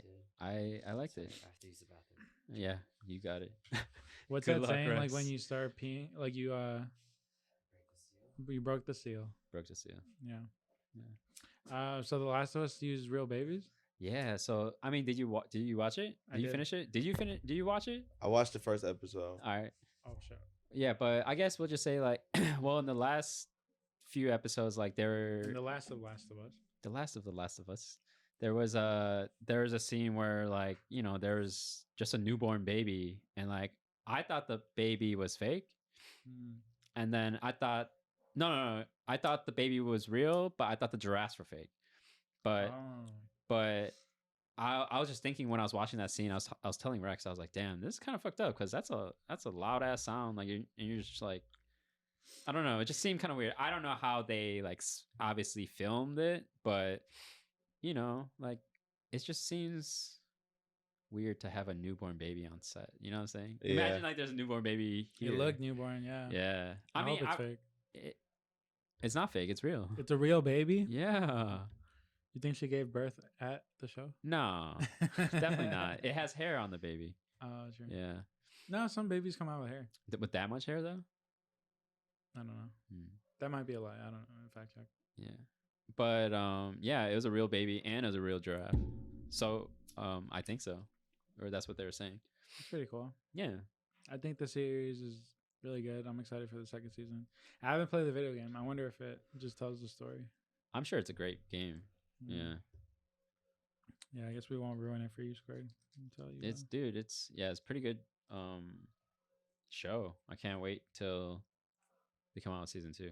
liked it. After use the bathroom. Yeah, you got it. What's Good that luck, saying? Like Rex. when you start peeing, like you broke the seal. Broke the seal. Yeah. So The Last of Us used real babies. Yeah. So I mean, did you watch it? I Did you did. finish it? Did you watch it? I watched the first episode. All right. Oh shit. Yeah, but I guess we'll just say like, well, in the last few episodes, like there And were The Last of Us. the Last of Us. there was a scene where like there was just a newborn baby, and like I thought the baby was fake, and then I thought no, I thought the baby was real, but I thought the giraffes were fake. But I was just thinking when I was watching that scene, I was telling Rex, I was like, damn, this is kind of fucked up because that's a loud ass sound, like you're just like, I don't know, it just seemed kind of weird. I don't know how they like obviously filmed it, but like it just seems weird to have a newborn baby on set. You know what I'm saying? Yeah. Imagine like there's a newborn baby here. You look newborn, yeah. Yeah. I mean, hope it's fake. It's not fake. It's real. It's a real baby. Yeah. You think she gave birth at the show? No, definitely not. It has hair on the baby. Oh, sure. Yeah. No, some babies come out with hair. With that much hair, though? I don't know. That might be a lie. I don't know. Fact check. Yeah. But yeah, it was a real baby and it was a real giraffe. So I think so. Or that's what they were saying. It's pretty cool. Yeah. I think the series is really good. I'm excited for the second season. I haven't played the video game. I wonder if it just tells the story. I'm sure it's a great game. Yeah. Yeah, I guess we won't ruin it for you, Squared. Tell you. It's pretty good show. I can't wait till they come out with season 2.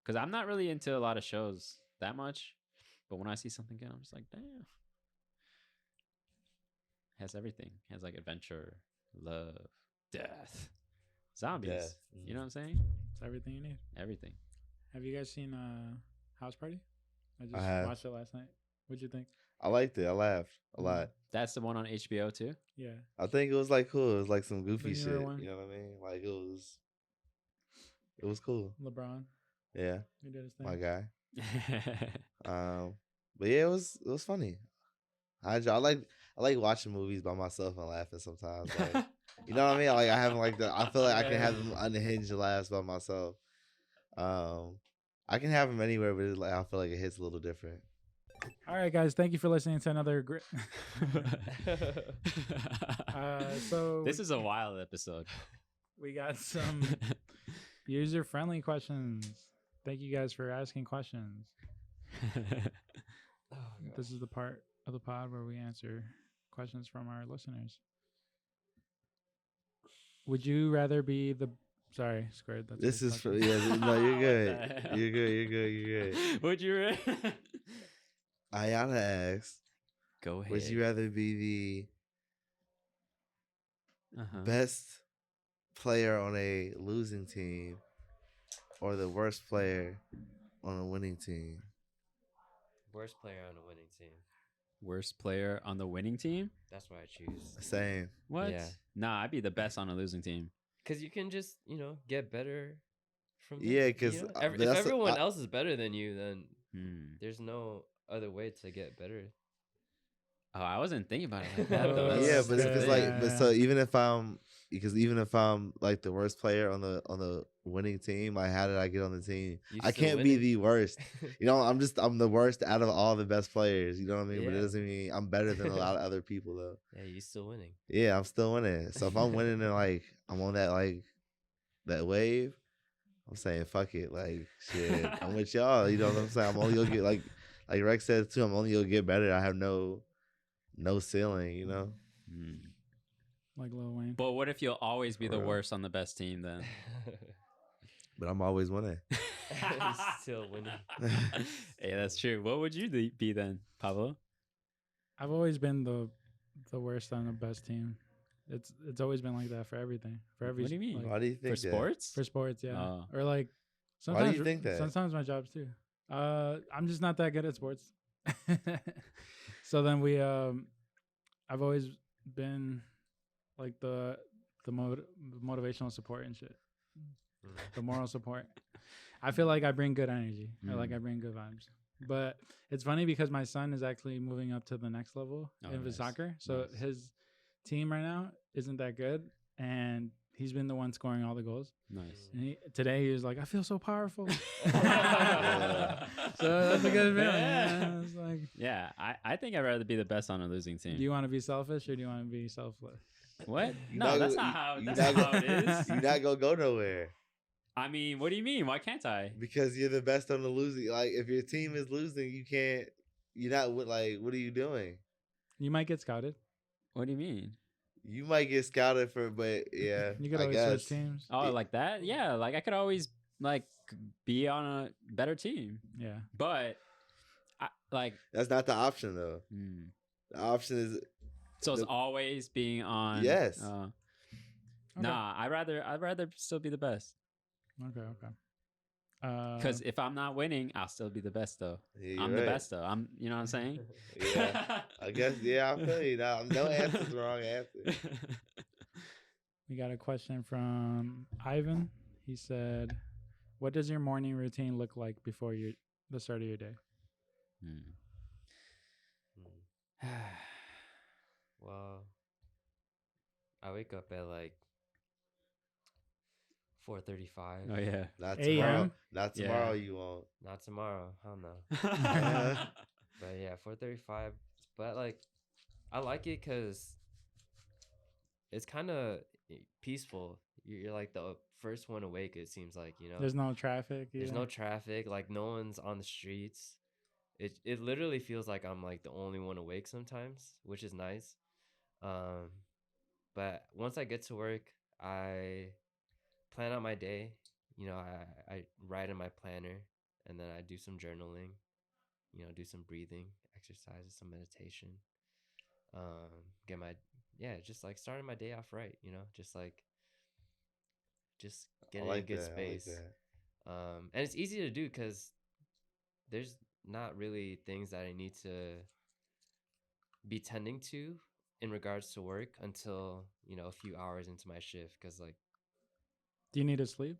Cuz I'm not really into a lot of shows that much, but when I see something good, I'm just like, damn. Has everything. Has like adventure, love, death, zombies. Death. You know what I'm saying? It's everything you need. Everything. Have you guys seen House Party? I have. watched it last night. What'd you think? I liked it. I laughed a lot. That's the one on HBO too? Yeah. I think it was like cool. It was like some goofy The shit. newer one. You know what I mean? Like it was cool. LeBron. Yeah. He did his thing. My guy. But yeah, it was funny. I like watching movies by myself and laughing sometimes. Like, you know what I mean? Like I feel like I can have them unhinged laughs by myself. I can have them anywhere, but I feel like it hits a little different. All right, guys. Thank you for listening to another great. So this is a wild episode. We got some user-friendly questions. Thank you guys for asking questions. This is the part of the pod where we answer questions from our listeners. Would you rather be the... Sorry, Squared. This is for... Yeah, no, you're good. You're good. Would you rather... Ayana asks, go ahead. Would you rather be the best player on a losing team or the worst player on a winning team? Worst player on a winning team. Worst player on the winning team? That's what I choose. Same. What? Yeah. Nah, I'd be the best on a losing team. Because you can just, get better from them. Yeah, because if everyone else is better than you, then there's no other way to get better. Oh, I wasn't thinking about it like that though. Yeah, but if it's like, so even if I'm like the worst player on the winning team, like how did I get on the team? I can't be the worst. I'm the worst out of all the best players. You know what I mean? Yeah. But it doesn't mean I'm better than a lot of other people though. Yeah, you still winning. Yeah, I'm still winning. So if I'm winning and like I'm on that wave, I'm saying fuck it. Like shit, I'm with y'all. You know what I'm saying? I'm only gonna get like Rex said too. I'm only gonna get better. I have no ceiling. Like Lil Wayne. But what if you'll always be the worst on the best team then? But I'm always winning. Still winning. Hey, that's true. What would you be then, Pablo? I've always been the worst on the best team. It's always been like that for everything. For every. What do you mean? Like, why do you think for sports? For sports, yeah. Oh. Or like sometimes. Why do you think that? Sometimes my jobs too. I'm just not that good at sports. So then I've always been like the motivational support and shit. The moral support. I feel like I bring good energy. Or like I bring good vibes. But it's funny because my son is actually moving up to the next level in his soccer. So his team right now isn't that good, and he's been the one scoring all the goals. Nice. And today he was like, I feel so powerful. So that's a good feeling. Yeah. It's like, yeah, I think I'd rather be the best on a losing team. do you want to be selfish or do you want to be selfless? What? No, that's not how it is. You're not gonna go nowhere. I mean, what do you mean? Why can't I? Because you're the best on the losing. Like if your team is losing, you can't You're not like. What are you doing? You might get scouted. What do you mean? You might get scouted for, but yeah, You could I always guess. switch teams. Oh, like that? Yeah, like I could always like be on a better team, Yeah. but like That's not the option though. The option is so it's always being on. Yes. Okay. Nah, I'd rather still be the best. Okay. Because if I'm not winning, I'll still be the best though. Yeah, I'm the best though. You know what I'm saying? Yeah, I guess. Yeah, I feel you. No answer's the wrong answer. We got a question from Ivan. He said, "What does your morning routine look like before the start of your day?" Well, I wake up at like 4:35. Oh yeah. Not tomorrow. AM? Not tomorrow. You won't. Not tomorrow. Hell no. Yeah. But yeah, 4:35. But like, I like it because it's kind of peaceful. You're like the first one awake. It seems like, you know. There's no traffic. There's no traffic. Like no one's on the streets. It literally feels like I'm like the only one awake sometimes, which is nice. But once I get to work, I plan out my day. You know, I write in my planner, and then I do some journaling. You know, do some breathing exercises, some meditation. Just like starting my day off right. You know, just getting in a good space. And it's easy to do because there's not really things that I need to be tending to in regards to work until, you know, a few hours into my shift. Because like, do you need to sleep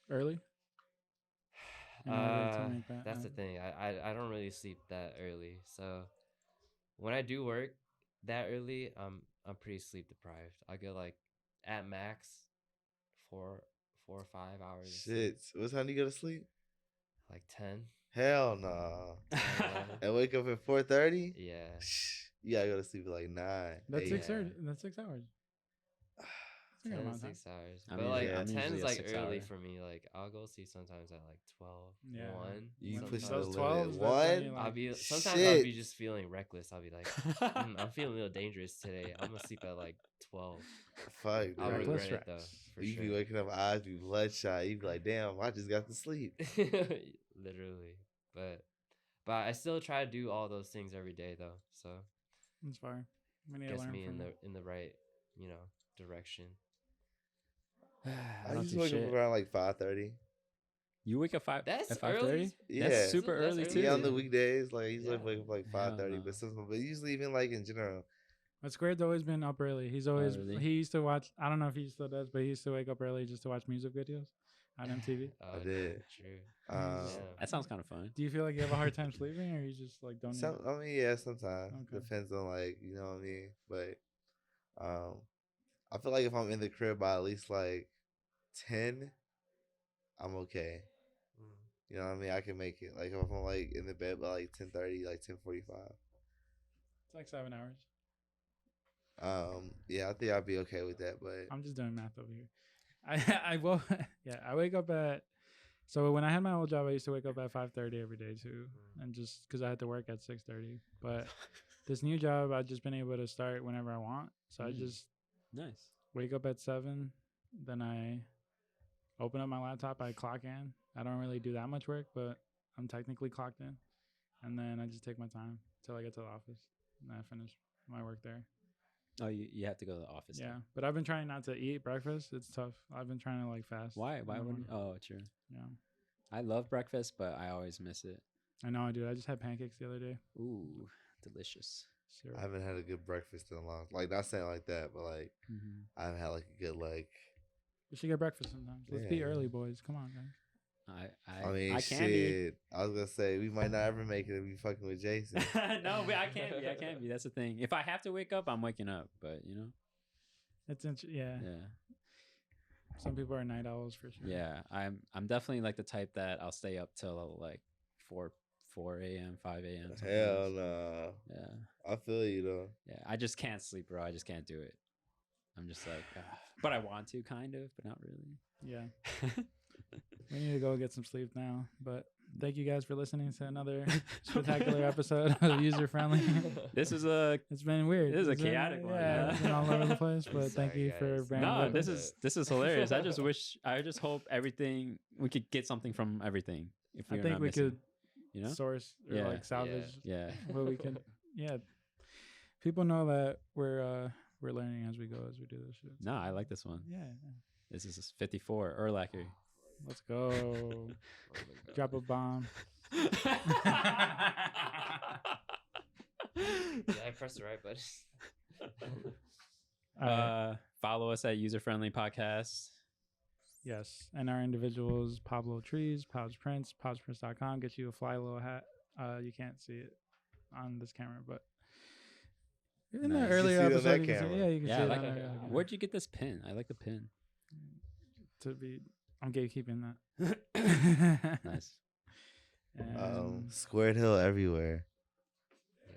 early? That's the thing. I don't really sleep that early. So when I do work that early, I'm pretty sleep deprived. I get like at max 4 or 5 hours. Shit. What time do you go to sleep? Like 10. Hell no. And wake up at 4:30? Yeah. You gotta go to sleep at like 9. That's 8. 6 hours. That's 6 hours. 10 6 hours. I But mean, like yeah, I'm 10 usually is a like 6 early hour. for me. Like I'll go sleep sometimes at like 12, Yeah. 1. You push sometimes. the 12s, limit. that's when you, One? like- I'll be sometimes Shit. I'll be just feeling reckless. I'll be like, I'm feeling a little dangerous today. I'm gonna sleep at like 12. Fuck, I'll dude. Reckless regret it though. Rex. For You sure. be waking up, eyes be bloodshot. You be like, damn, I just got to sleep. Literally. But I still try to do all those things every day though. So That's fine. We need to gets learn me from in the right, you know, direction. I don't used do to wake shit. up around like 5:30. You wake up at That's 5:30? early. Yeah. That's super That's early early. too. Yeah, on the weekdays, like I usually Yeah. wake up like Hell 5:30, no. but usually even like in general. My squared's always been up early. He's always really? he used to watch. I don't know if he still does, but he used to wake up early just to watch music videos on MTV. Oh, I did. True. Um, That sounds kind of fun. Do you feel like you have a hard time sleeping, or you just like don't? I mean, yeah, sometimes Okay. depends on like you know what I mean, but I feel like if I'm in the crib by at least like 10, I'm okay. You know what I mean? I can make it. Like if I'm like in the bed by like 10:30, like 10:45. It's like 7 hours. Yeah, I think I'd be okay with that. But I'm just doing math over here. I wake up at. So when I had my old job, I used to wake up at 5:30 every day too, and just because I had to work at 6:30. But this new job, I've just been able to start whenever I want. So I just Nice. wake up at 7, then I open up my laptop, I clock in. I don't really do that much work, but I'm technically clocked in. And then I just take my time till I get to the office, and then I finish my work there. Oh, you have to go to the office. Yeah, but I've been trying not to eat breakfast. It's tough. I've been trying to like fast. Why? in Why the would? morning. Oh, true. Yeah, I love breakfast, but I always miss it. I know I do. I just had pancakes the other day. Ooh, delicious. Syrup. I haven't had a good breakfast in a long. Like not saying like that, but like I haven't had like a good like. We should get breakfast sometimes. Let's be Yeah. early, boys. Come on, guys. I I mean, I can be. shit. I was gonna say we might not ever make it if we fucking with Jason. No, but I can't be. I can't be. That's the thing. If I have to wake up, I'm waking up. But you know. It's yeah. Yeah. Some people are night owls for sure. Yeah. I'm definitely like the type that I'll stay up till like 4 a.m., 5 a.m. Hell sometimes. no. Yeah. I feel you though. Yeah. I just can't sleep, bro. I just can't do it. I'm just like, but I want to kind of, but not really. Yeah. We need to go get some sleep now, but Thank you guys for listening to another spectacular episode of User Friendly. This is It's been weird. This is a It's been- chaotic one. Yeah, it's been all over the place. But thank Sorry, you for guys. bearing No, with this us. is hilarious. I just hope everything we could get something from everything. If I we're think not we missing, could you know, source or Yeah. like salvage yeah. what we can. Yeah, people know that we're learning as we go as we do this shit. No, I like this one. Yeah, This is 54 Urlacher. let's go. Drop a bomb. Yeah, I pressed the right button. All right. Follow us at User Friendly Podcast. Yes, and our individuals: Pablo Trees, Pabs Prince, PabsPrince.com. Get you a fly little hat. You can't see it on this camera, but in the Nice. earlier You can see it on episode, that you can see, camera. yeah, you can Yeah, see I it like on it. there, yeah. Where'd you get this pin? I like the pin. To be, I'm gatekeeping that. Nice. And Squared Hill everywhere.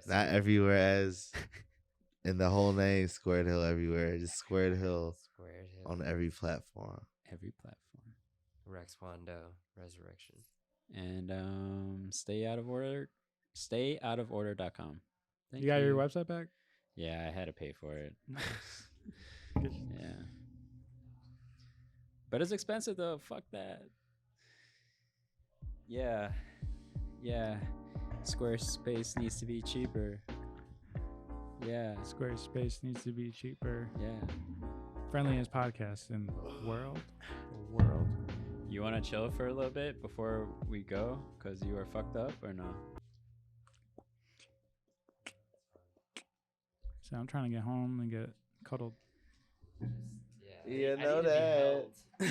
Not everywhere as in the whole name Squared Hill everywhere. Just Squared Hill Squared Hill. on every platform. Every platform. Rex Wando. Resurrection. And stay out of order. Stayoutoforder.com. Thank you got your website back? Yeah, I had to pay for it. Nice. Yeah. But it's expensive though. Fuck that. Yeah. Yeah. Squarespace needs to be cheaper. Yeah. Squarespace needs to be cheaper. Yeah. Friendliest podcast in the world. The world. You want to chill for a little bit before we go? Because you are fucked up or no? So I'm trying to get home and get cuddled. Yeah. You I know need to be that. held.